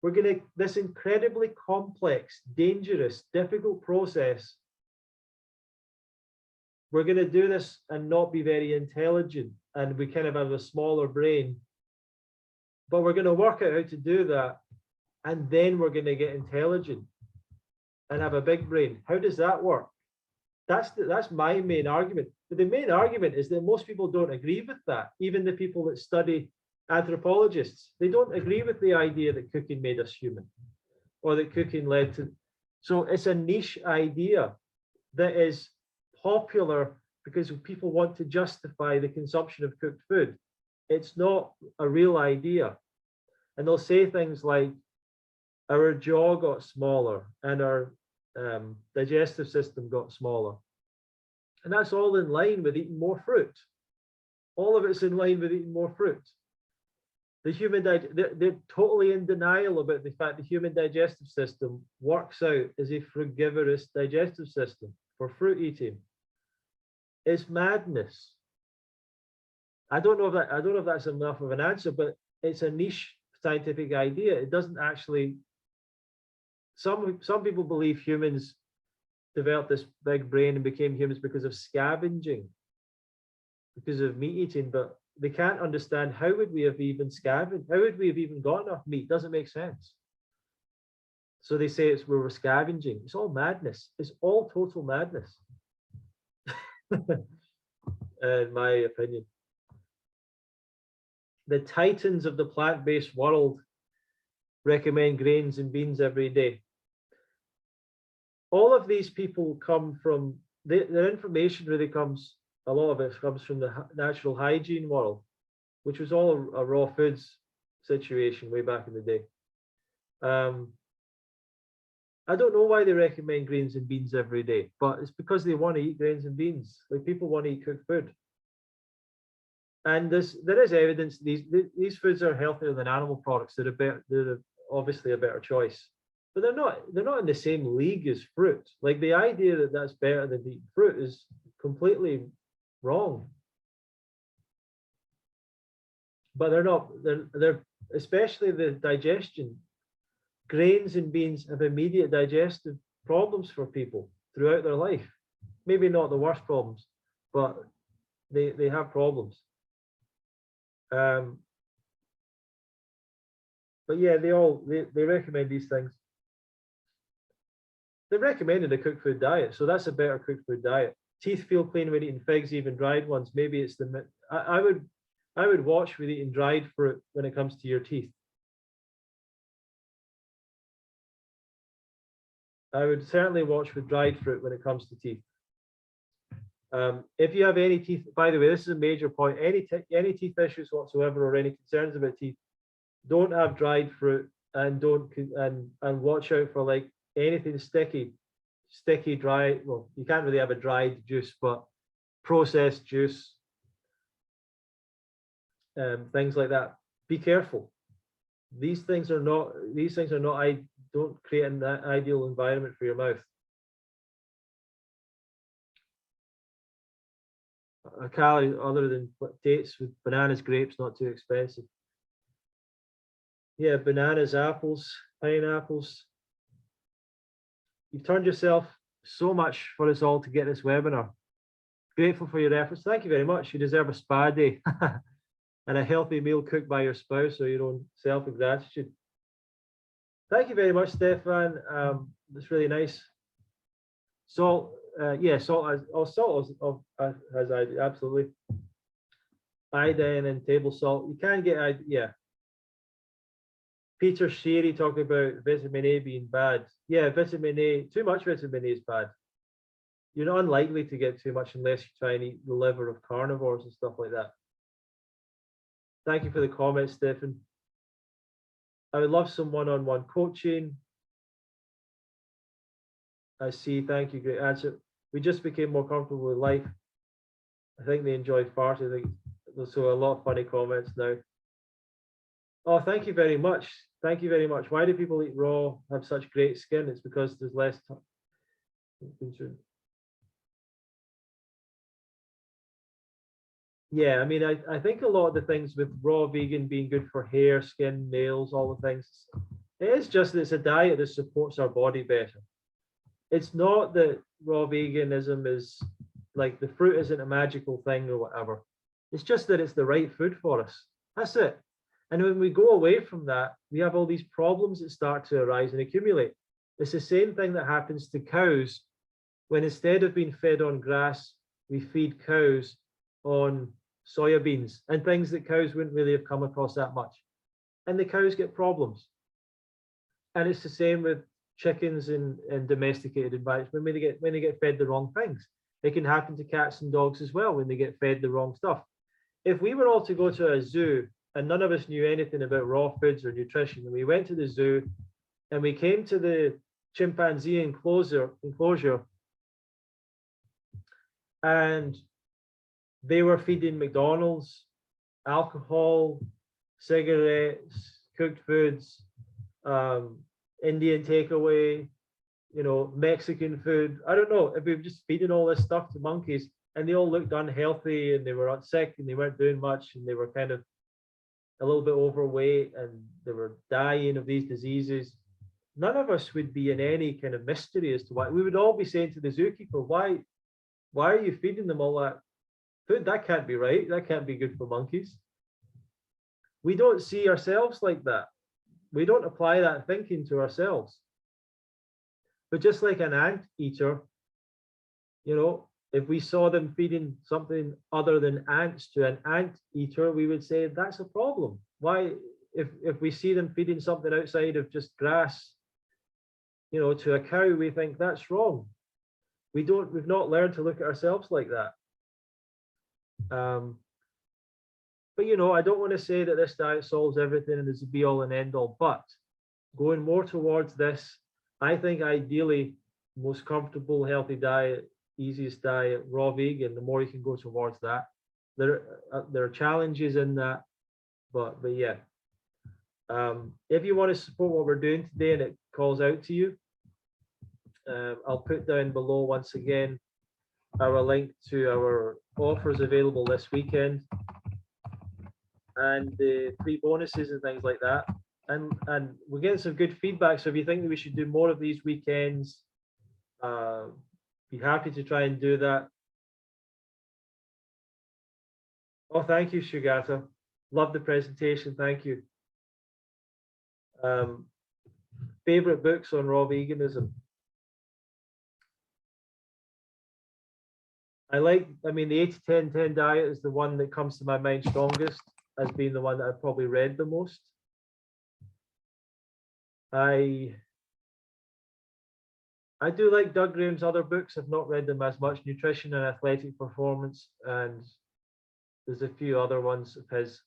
We're going to, this incredibly complex, dangerous, difficult process. We're going to do this and not be very intelligent, and we kind of have a smaller brain, but we're going to work out how to do that, and then we're going to get intelligent and have a big brain. How does that work? That's my main argument. But the main argument is that most people don't agree with that. Even the people that study, anthropologists, they don't agree with the idea that cooking made us human, or that cooking led to. So it's a niche idea that is popular because people want to justify the consumption of cooked food. It's not a real idea. And they'll say things like, our jaw got smaller and our digestive system got smaller. And that's all in line with eating more fruit. All of it's in line with eating more fruit. The human they're totally in denial about the fact the human digestive system works out as a frugivorous digestive system for fruit eating. It's madness. I don't know if that's enough of an answer, but it's a niche scientific idea. It doesn't actually. Some people believe humans developed this big brain and became humans because of scavenging, because of meat eating, but they can't understand how would we have even scavenged? How would we have even got enough meat? Doesn't make sense. So they say we were scavenging. It's all madness. It's all total madness, in my opinion. The titans of the plant-based world recommend grains and beans every day. All of these people come from, their information really comes, a lot of it comes from the natural hygiene world, which was all a raw foods situation way back in the day. I don't know why they recommend grains and beans every day, but it's because they want to eat grains and beans. Like, people want to eat cooked food. And there is evidence these foods are healthier than animal products. They're obviously a better choice, but they're not in the same league as fruit. Like, the idea that that's better than eating fruit is completely wrong. But they're not. They're especially the digestion. Grains and beans have immediate digestive problems for people throughout their life. Maybe not the worst problems, but they have problems. But yeah, they recommend these things. They recommended a cooked food diet, so that's a better cooked food diet. Teeth feel clean when eating figs, even dried ones. Maybe it's I would watch with eating dried fruit when it comes to your teeth. I would certainly watch with dried fruit when it comes to teeth. If you have any teeth, by the way, this is a major point. Any teeth issues whatsoever or any concerns about teeth, don't have dried fruit, and watch out for like anything sticky, dry. Well, you can't really have a dried juice, but processed juice, things like that. Be careful. These things are not. Don't create an ideal environment for your mouth. A calorie other than dates with bananas, grapes, not too expensive. Yeah, bananas, apples, pineapples. You've turned yourself so much for us all to get this webinar. Grateful for your efforts. Thank you very much. You deserve a spa day and a healthy meal cooked by your spouse or your own self of gratitude. Thank you very much, Stefan. That's really nice. Salt, yeah, salt has absolutely. Iodine and table salt. You can get, yeah. Peter Sherry talking about vitamin A being bad. Yeah, vitamin A, too much vitamin A is bad. You're not unlikely to get too much unless you try and eat the liver of carnivores and stuff like that. Thank you for the comment, Stefan. I would love some one-on-one coaching. I see. Thank you. Great answer. We just became more comfortable with life. I think they enjoyed farting. So a lot of funny comments now. Oh, thank you very much. Thank you very much. Why do people eat raw, have such great skin? It's because there's less. Yeah, I mean, I think a lot of the things with raw vegan being good for hair, skin, nails, all the things, it is just that it's a diet that supports our body better. It's not that raw veganism is like the fruit isn't a magical thing or whatever. It's just that it's the right food for us. That's it. And when we go away from that, we have all these problems that start to arise and accumulate. It's the same thing that happens to cows when instead of being fed on grass, we feed cows on soybeans and things that cows wouldn't really have come across that much. And the cows get problems. And it's the same with chickens in domesticated environments when they get fed the wrong things. It can happen to cats and dogs as well when they get fed the wrong stuff. If we were all to go to a zoo and none of us knew anything about raw foods or nutrition, and we went to the zoo and we came to the chimpanzee enclosure and they were feeding McDonald's, alcohol, cigarettes, cooked foods, Indian takeaway, Mexican food. I don't know if we were just feeding all this stuff to monkeys and they all looked unhealthy and they were sick and they weren't doing much and they were kind of a little bit overweight and they were dying of these diseases. None of us would be in any kind of mystery as to why. We would all be saying to the zookeeper, why are you feeding them all that food? That can't be right. That can't be good for monkeys. We don't see ourselves like that. We don't apply that thinking to ourselves. But just like an ant eater, if we saw them feeding something other than ants to an ant eater, we would say that's a problem. Why, if we see them feeding something outside of just grass, to a cow, we think that's wrong. We've not learned to look at ourselves like that. But I don't want to say that this diet solves everything and is a be all and end all, but going more towards this, I think ideally most comfortable, healthy diet, easiest diet, raw vegan, the more you can go towards that. There are challenges in that, but yeah. If you want to support what we're doing today and it calls out to you, I'll put down below once again our link to our offers available this weekend and the free bonuses and things like that. And we're getting some good feedback. So if you think that we should do more of these weekends, be happy to try and do that. Oh, thank you, Shugata. Love the presentation. Thank you. Favorite books on raw veganism. The 8-10-10 diet is the one that comes to my mind strongest as being the one that I've probably read the most. I do like Doug Graham's other books. I've not read them as much. Nutrition and Athletic Performance, and there's a few other ones of his.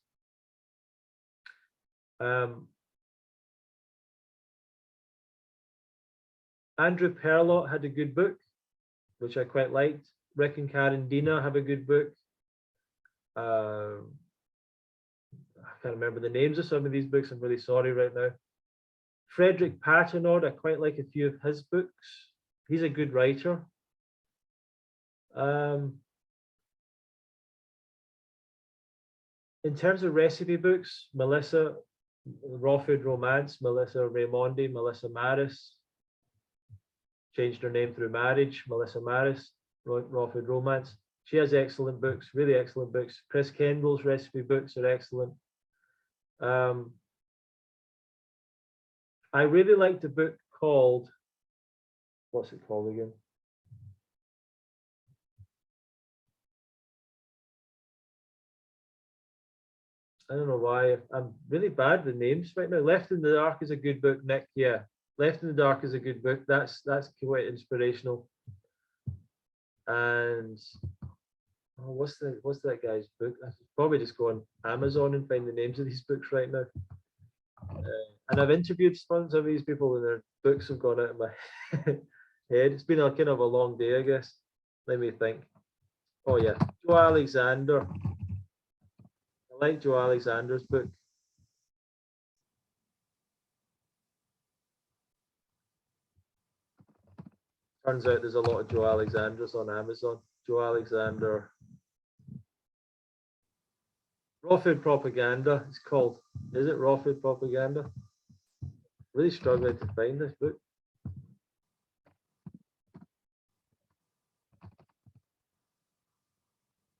Andrew Perlott had a good book, which I quite liked. Rick and Karen Dina have a good book. I can't remember the names of some of these books. I'm really sorry right now. Frederick Patenaude, I quite like a few of his books. He's a good writer. In terms of recipe books, Melissa, Raw Food Romance, Melissa Raimondi, Melissa Maris, changed her name through marriage, Melissa Maris, Raw Food Romance. She has excellent books, really excellent books. Chris Kendall's recipe books are excellent. I really liked a book called, what's it called again? I don't know why. I'm really bad with names right now. Left in the Dark is a good book, Nick. Yeah, Left in the Dark is a good book. That's quite inspirational. And oh, what's that guy's book? I should probably just go on Amazon and find the names of these books right now. And I've interviewed some of these people and their books have gone out of my head. It's been a kind of a long day, I guess. Let me think. Oh yeah, Joe Alexander. I like Joe Alexander's book. Turns out there's a lot of Joe Alexanders on Amazon. Joe Alexander. Raw Food Propaganda, it's called. Is it Raw Food Propaganda? Really struggling to find this book.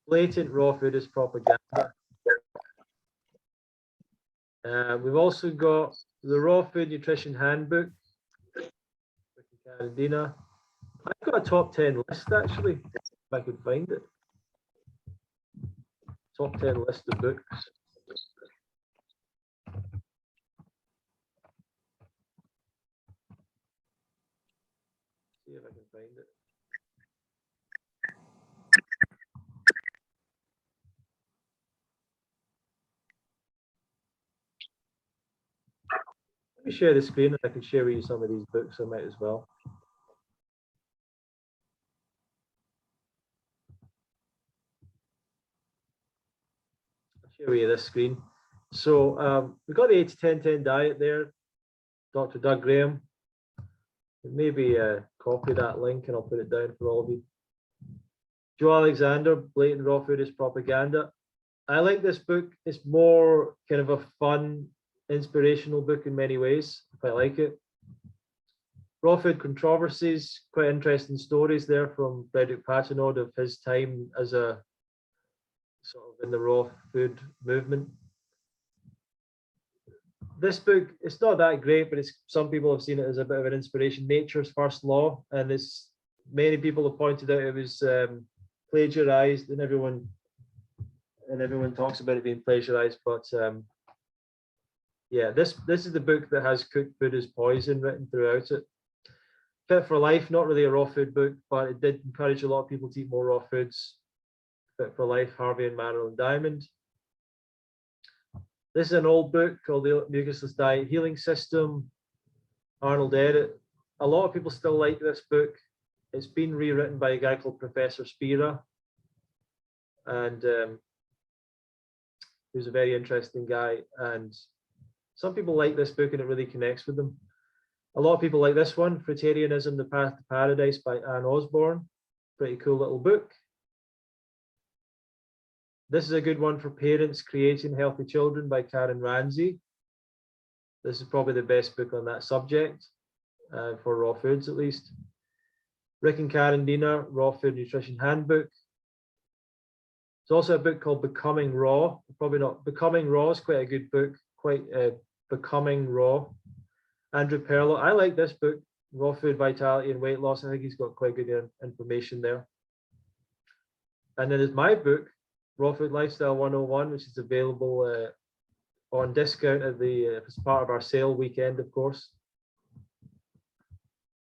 Blatant raw food is propaganda. We've also got the Raw Food Nutrition Handbook. Carandina. I've got a top 10 list actually, if I could find it. Top 10 list of books. See if I can find it. Let me share the screen and I can share with you some of these books. I might as well. I'll share with you this screen. So we've got the 8-10-10 diet there, Dr. Doug Graham. Maybe copy that link and I'll put it down for all of you. Joe Alexander, Blatant Raw Food is Propaganda. I like this book. It's more kind of a fun, inspirational book in many ways. I quite like it. Raw Food Controversies, quite interesting stories there from Frederick Patenaude of his time as a sort of in the raw food movement. This book, it's not that great, but it's some people have seen it as a bit of an inspiration. Nature's First Law, and this many people have pointed out it was plagiarized, and everyone talks about it being plagiarized. But yeah, this is the book that has cooked food as poison written throughout it. Fit for Life, not really a raw food book, but it did encourage a lot of people to eat more raw foods. Fit for Life, Harvey and Marilyn Diamond. This is an old book called The Mucusless Diet Healing System, Arnold Ehret. A lot of people still like this book. It's been rewritten by a guy called Professor Spira, and who's a very interesting guy. And some people like this book and it really connects with them. A lot of people like this one, Fruitarianism, The Path to Paradise by Anne Osborne. Pretty cool little book. This is a good one for parents, Creating Healthy Children by Karen Ramsey. This is probably the best book on that subject, for raw foods at least. Rick and Karen Diener, Raw Food Nutrition Handbook. There's also a book called Becoming Raw. Probably not, Becoming Raw is quite a good book, Becoming Raw. Andrew Perlow, I like this book, Raw Food Vitality and Weight Loss. I think he's got quite good information there. And then there's my book, Raw Food Lifestyle 101, which is available on discount at the as part of our sale weekend, of course.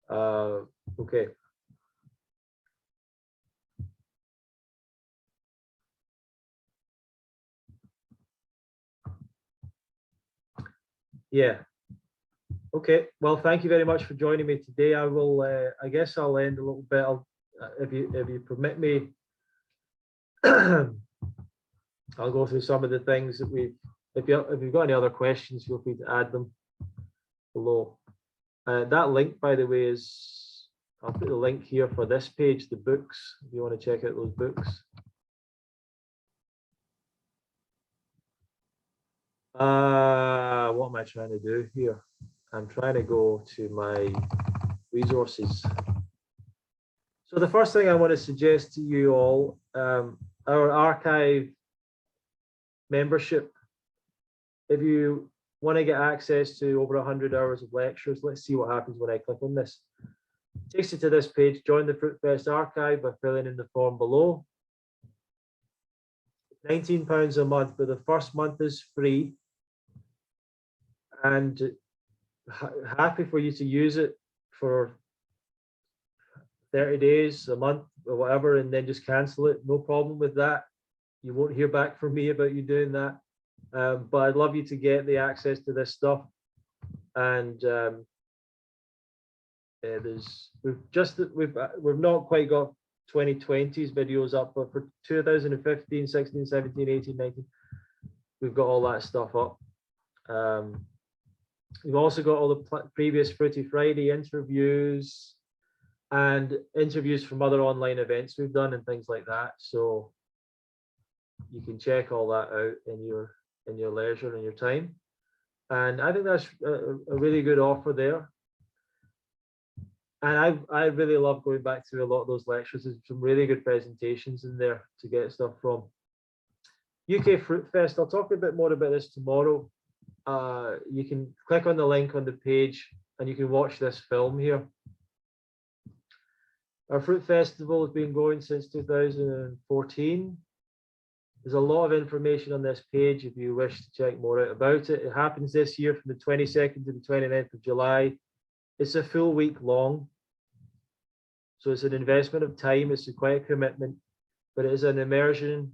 Okay. Yeah. Okay. Well, thank you very much for joining me today. I will. I guess I'll end a little bit. If you permit me. I'll go through some of the things that we've. If you've got any other questions, feel free to add them below. That link, by the way, is. I'll put the link here for this page, the books. If you want to check out those books. What am I trying to do here? I'm trying to go to my resources. So the first thing I want to suggest to you all, our archive membership. If you want to get access to over 100 hours of lectures, let's see what happens when I click on this. It takes you to this page, join the Fruitfest archive by filling in the form below. £19 a month, but the first month is free. And happy for you to use it for 30 days, a month, or whatever, and then just cancel it. No problem with that. You won't hear back from me about you doing that. But I'd love you to get the access to this stuff. and we've not quite got 2020's videos up, but for 2015, 16, 17, 18, 19, we've got all that stuff up. We've also got all the previous Fruity Friday interviews and interviews from other online events we've done and things like that. So you can check all that out in your leisure and your time. And I think that's a really good offer there. And I really love going back through a lot of those lectures. There's some really good presentations in there to get stuff from. UK Fruitfest, I'll talk a bit more about this tomorrow. You can click on the link on the page and you can watch this film here. Our Fruit Festival has been going since 2014. There's a lot of information on this page if you wish to check more out about it. It happens this year from the 22nd to the 29th of July. It's a full week long. So it's an investment of time, it's quite a commitment, but it is an immersion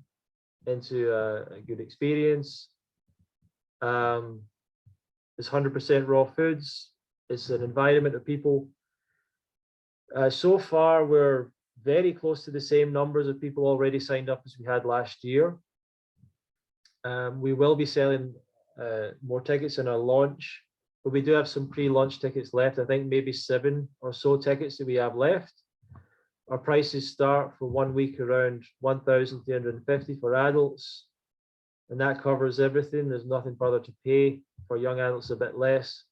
into a good experience. It's 100% raw foods. It's an environment of people. So far, we're very close to the same numbers of people already signed up as we had last year. We will be selling more tickets in our launch, but we do have some pre-launch tickets left. I think maybe 7 or so tickets that we have left. Our prices start for 1 week around 1,350 for adults, and that covers everything. There's nothing further to pay. For young adults, a bit less.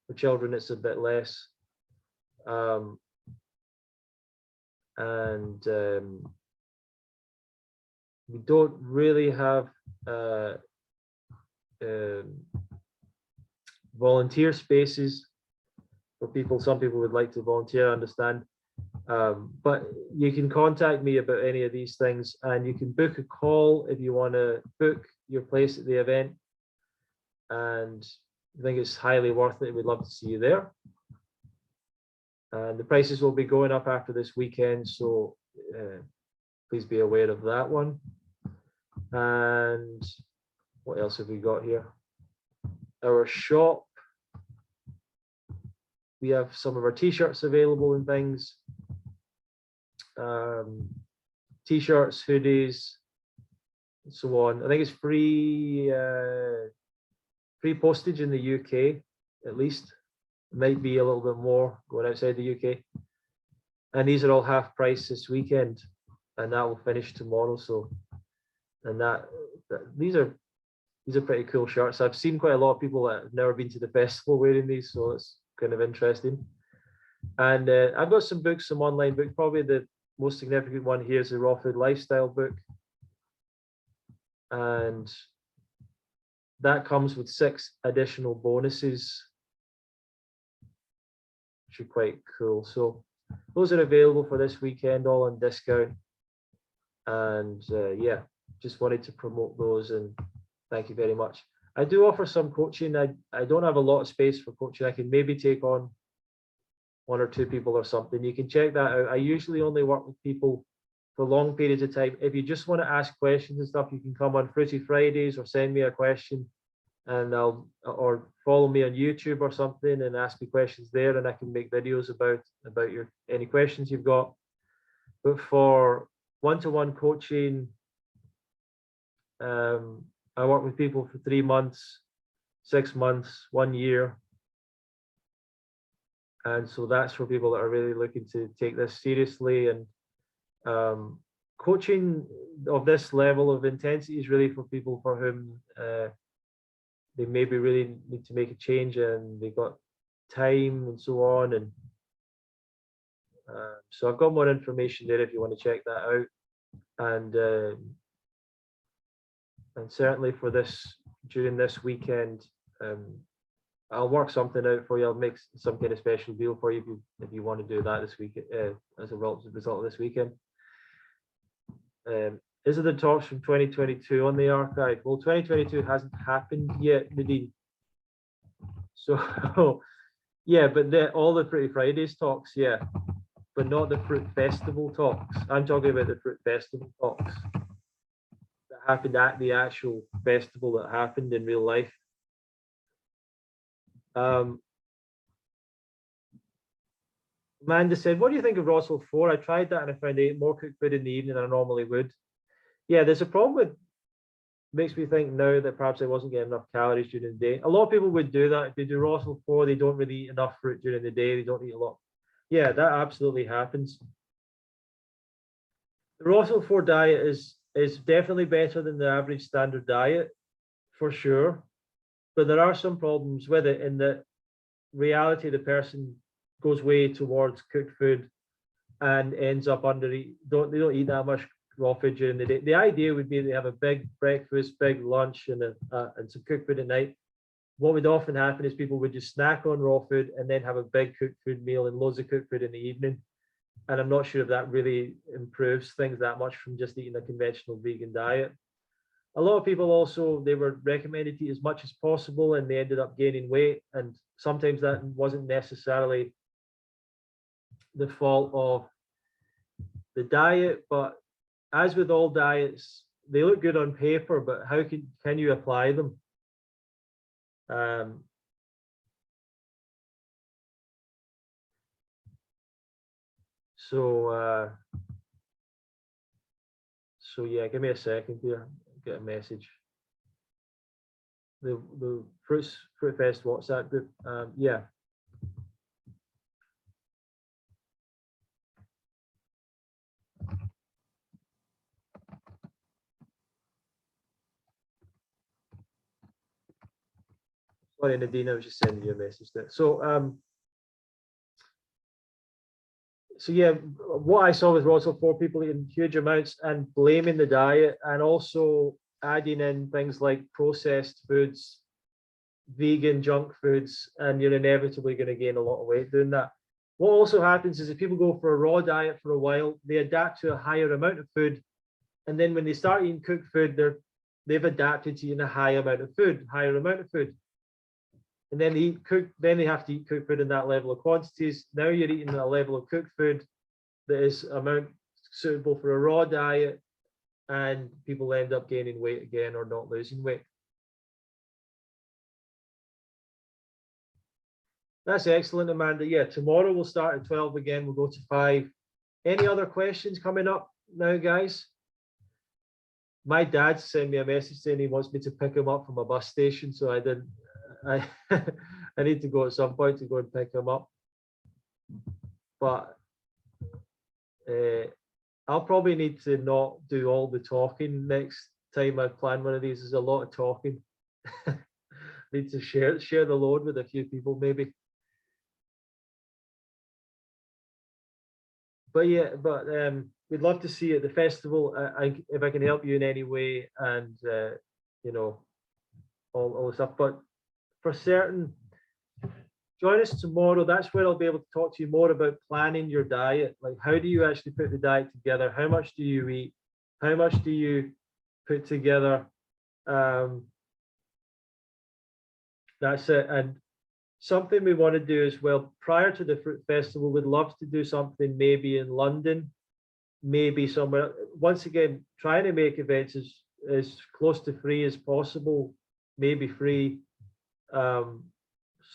For children, it's a bit less. We don't really have volunteer spaces for people. Some people would like to volunteer, I understand. But you can contact me about any of these things, and you can book a call if you want to book your place at the event. And I think it's highly worth it. We'd love to see you there. And the prices will be going up after this weekend, so please be aware of that one. And what else have we got here? Our shop. We have some of our t-shirts available and things. T-shirts, hoodies, and so on. I think it's free postage in the UK, at least. It might be a little bit more going outside the UK. And these are all half price this weekend, and that will finish tomorrow. So, and these are pretty cool shirts. I've seen quite a lot of people that have never been to the festival wearing these, so it's kind of interesting. And I've got some books, some online books. Probably the most significant one here is the Raw Food Lifestyle book, and that comes with 6 additional bonuses, which are quite cool. So those are available for this weekend, all on discount. And yeah, just wanted to promote those, and thank you very much. I do offer some coaching. I don't have a lot of space for coaching. I can maybe take on 1 or 2 people or something. You can check that out. I usually only work with people for long periods of time. If you just want to ask questions and stuff, you can come on Fruity Fridays or send me a question, and or follow me on YouTube or something and ask me questions there, and I can make videos about any questions you've got. But for one-to-one coaching, I work with people for 3 months, 6 months, 1 year. And so that's for people that are really looking to take this seriously. And coaching of this level of intensity is really for people for whom they maybe really need to make a change, and they got time and so on. And so I've got more information there if you want to check that out. And certainly for this, during this weekend, I'll work something out for you. I'll make some kind of special deal for you if you want to do that this week as a result of this weekend. Is it the talks from 2022 on the archive? Well, 2022 hasn't happened yet, Nadine. So yeah, but all the Fruity Fridays talks, yeah, but not the Fruit Festival talks. I'm talking about the Fruit Festival talks that happened at the actual festival that happened in real life. Um, Amanda said, what do you think of Rossville 4? I tried that and I found I ate more cooked food in the evening than I normally would. Yeah, there's a problem with, makes me think now that perhaps I wasn't getting enough calories during the day. A lot of people would do that. If they do Rossville 4, they don't really eat enough fruit during the day. They don't eat a lot. Yeah, that absolutely happens. The Rossville 4 diet is definitely better than the average standard diet, for sure. But there are some problems with it in that reality the person goes way towards cooked food and ends up under they don't eat that much raw food during the day. The idea would be they have a big breakfast, big lunch, and some cooked food at night. What would often happen is people would just snack on raw food and then have a big cooked food meal and loads of cooked food in the evening. And I'm not sure if that really improves things that much from just eating a conventional vegan diet. A lot of people also, they were recommended to eat as much as possible and they ended up gaining weight. And sometimes that wasn't necessarily the fault of the diet, but as with all diets, they look good on paper, but how can you apply them? So yeah, give me a second here. Get a message. The Fruitfest WhatsApp group. Yeah. Sorry, Nadine, I was just sending you a message there. So yeah, what I saw with Rossville 4, people eating huge amounts and blaming the diet, and also adding in things like processed foods, vegan junk foods, and you're inevitably going to gain a lot of weight doing that. What also happens is if people go for a raw diet for a while, they adapt to a higher amount of food, and then when they start eating cooked food, they've adapted to eating a higher amount of food. And then then they have to eat cooked food in that level of quantities. Now you're eating a level of cooked food that is amount suitable for a raw diet, and people end up gaining weight again or not losing weight. That's excellent, Amanda. Yeah, tomorrow we'll start at 12 again. We'll go to 5. Any other questions coming up now, guys? My dad sent me a message saying he wants me to pick him up from a bus station, so I didn't. I need to go at some point to go and pick him up. But I'll probably need to not do all the talking next time I plan one of these. There's a lot of talking. Need to share the load with a few people maybe. But yeah, we'd love to see you at the festival. If I can help you in any way, and you know, all the stuff. But for certain, join us tomorrow. That's where I'll be able to talk to you more about planning your diet. Like, how do you actually put the diet together? How much do you eat? How much do you put together? That's it. And something we want to do as well, prior to the Fruit Festival, we'd love to do something maybe in London, maybe somewhere. Once again, trying to make events as close to free as possible, maybe free.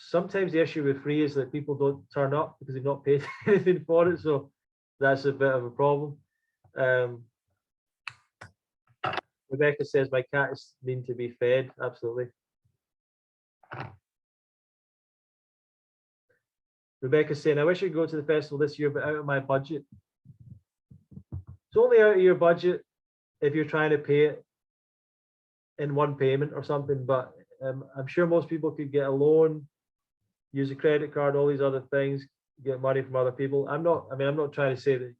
Sometimes the issue with free is that people don't turn up because they've not paid anything for it. So that's a bit of a problem. Rebecca says my cat is mean to be fed. Absolutely. Rebecca's saying, I wish I could go to the festival this year, but out of my budget. It's only out of your budget if you're trying to pay it in one payment or something, but I'm sure most people could get a loan, use a credit card, all these other things, get money from other people. I'm not trying to say that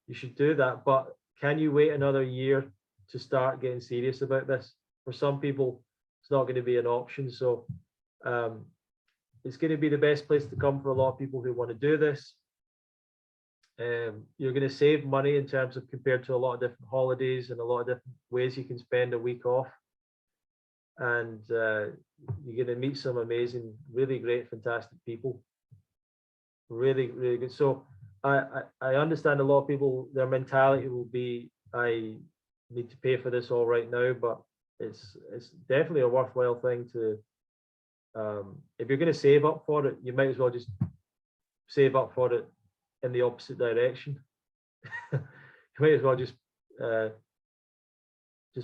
you should do that, but can you wait another year to start getting serious about this? For some people, it's not going to be an option. So it's going to be the best place to come for a lot of people who want to do this. You're going to save money in terms of compared to a lot of different holidays and a lot of different ways you can spend a week off. And you're going to meet some amazing, really great, fantastic people. Really, really good. So I understand a lot of people, their mentality will be, I need to pay for this all right now, but it's definitely a worthwhile thing to If you're going to save up for it, you might as well just save up for it in the opposite direction. You might as well just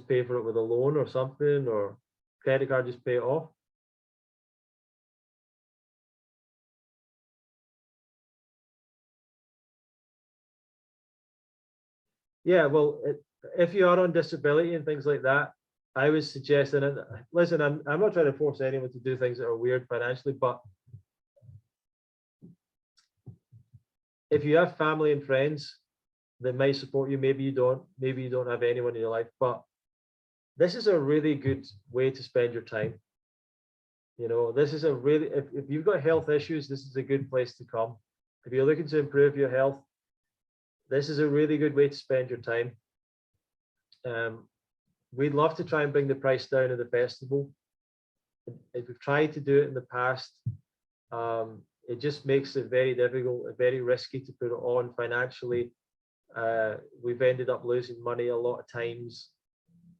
pay for it with a loan or something, or credit card, just pay it off. Yeah, well, if you are on disability and things like that, I was suggesting, and listen, I'm not trying to force anyone to do things that are weird financially, but if you have family and friends that might support you, maybe you don't have anyone in your life, but this is a really good way to spend your time. You know, this is a really, if you've got health issues, this is a good place to come. If you're looking to improve your health, this is a really good way to spend your time. We'd love to try and bring the price down of the festival. If we've tried to do it in the past, it just makes it very difficult, very risky to put it on financially. We've ended up losing money a lot of times.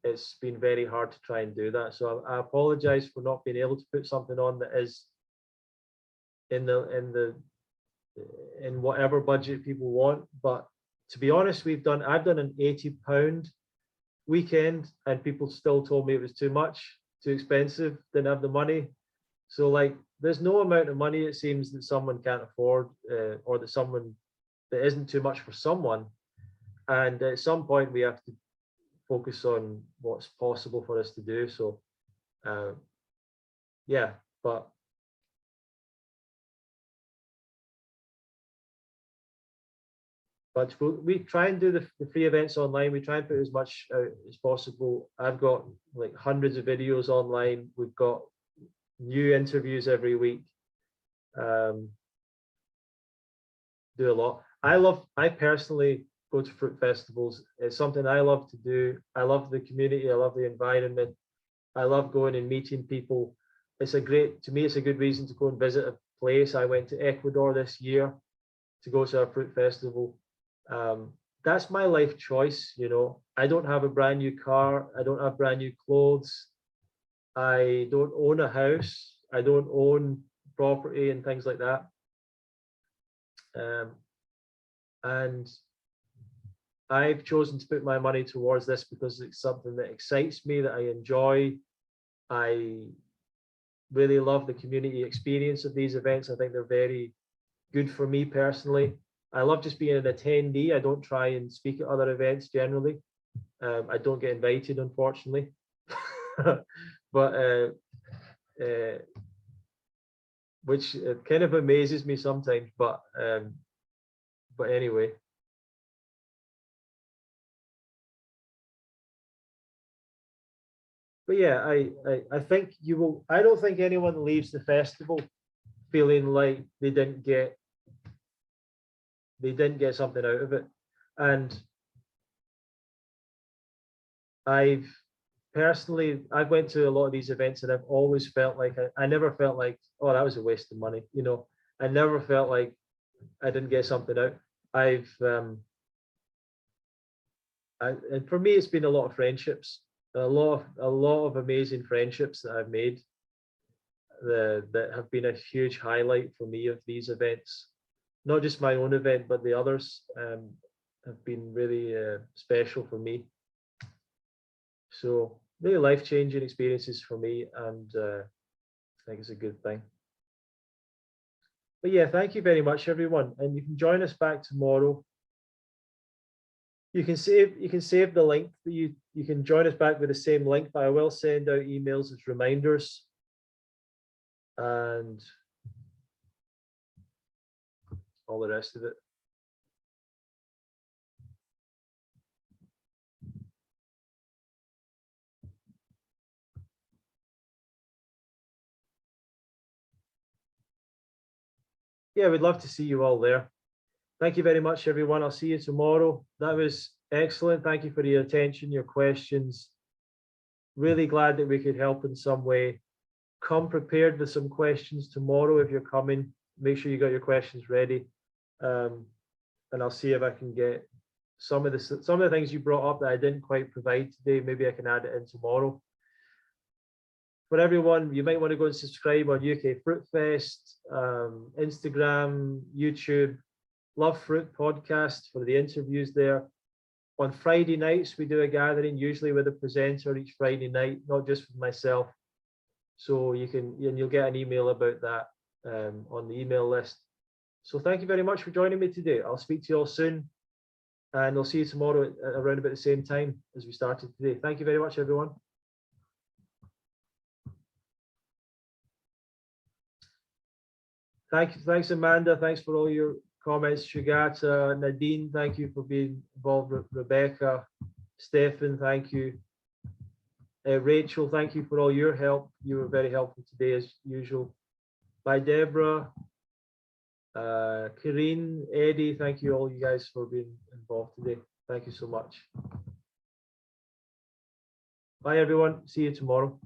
It's been very hard to try and do that. So I apologize for not being able to put something on that is in whatever budget people want. But to be honest, I've done an £80 weekend and people still told me it was too much, too expensive, didn't have the money. So like, there's no amount of money, it seems, that someone can't afford, or that isn't too much for someone. And at some point we have to focus on what's possible for us to do. So yeah, but we try and do the free events online. We try and put as much out as possible. I've got like hundreds of videos online. We've got new interviews every week. Do a lot. I personally go to fruit festivals. It's something I love to do. I love the community. I love the environment. I love going and meeting people. To me, it's a good reason to go and visit a place. I went to Ecuador this year to go to a fruit festival. That's my life choice. You know, I don't have a brand new car. I don't have brand new clothes. I don't own a house. I don't own property and things like that. And I've chosen to put my money towards this because it's something that excites me, that I enjoy. I really love the community experience of these events. I think they're very good for me personally. I love just being an attendee. I don't try and speak at other events generally. I don't get invited, unfortunately. But which kind of amazes me sometimes. But anyway. But yeah, I think you will. I don't think anyone leaves the festival feeling like they didn't get something out of it. And I've went to a lot of these events and I've always felt like I never felt like, oh, that was a waste of money. You know, I never felt like I didn't get something out. And for me, it's been a lot of friendships, a lot of amazing friendships that I've made that have been a huge highlight for me of these events. Not just my own event, but the others have been really special for me. So really life-changing experiences for me, and I think it's a good thing. But yeah, thank you very much, everyone, and you can join us back tomorrow. You can save the link. You can join us back with the same link, but I will send out emails as reminders. And all the rest of it. Yeah, we'd love to see you all there. Thank you very much, everyone. I'll see you tomorrow. That was excellent. Thank you for your attention, your questions. Really glad that we could help in some way. Come prepared with some questions tomorrow if you're coming. Make sure you got your questions ready. And I'll see if I can get some of the things you brought up that I didn't quite provide today. Maybe I can add it in tomorrow. for everyone, you might want to go and subscribe on UK Fruitfest, Instagram, YouTube, Love Fruit podcast for the interviews there. On Friday nights, we do a gathering, usually with a presenter each Friday night, not just with myself. So you can, and you'll get an email about that on the email list. So thank you very much for joining me today. I'll speak to you all soon, and I'll see you tomorrow around about the same time as we started today. Thank you very much, everyone. Thanks, Amanda. Thanks for all your comments. Shugata, Nadine, thank you for being involved. Rebecca, Stefan, thank you. Rachel, thank you for all your help. You were very helpful today, as usual. Bye, Deborah. Karine, Eddie, thank you all you guys for being involved today. Thank you so much. Bye, everyone. See you tomorrow.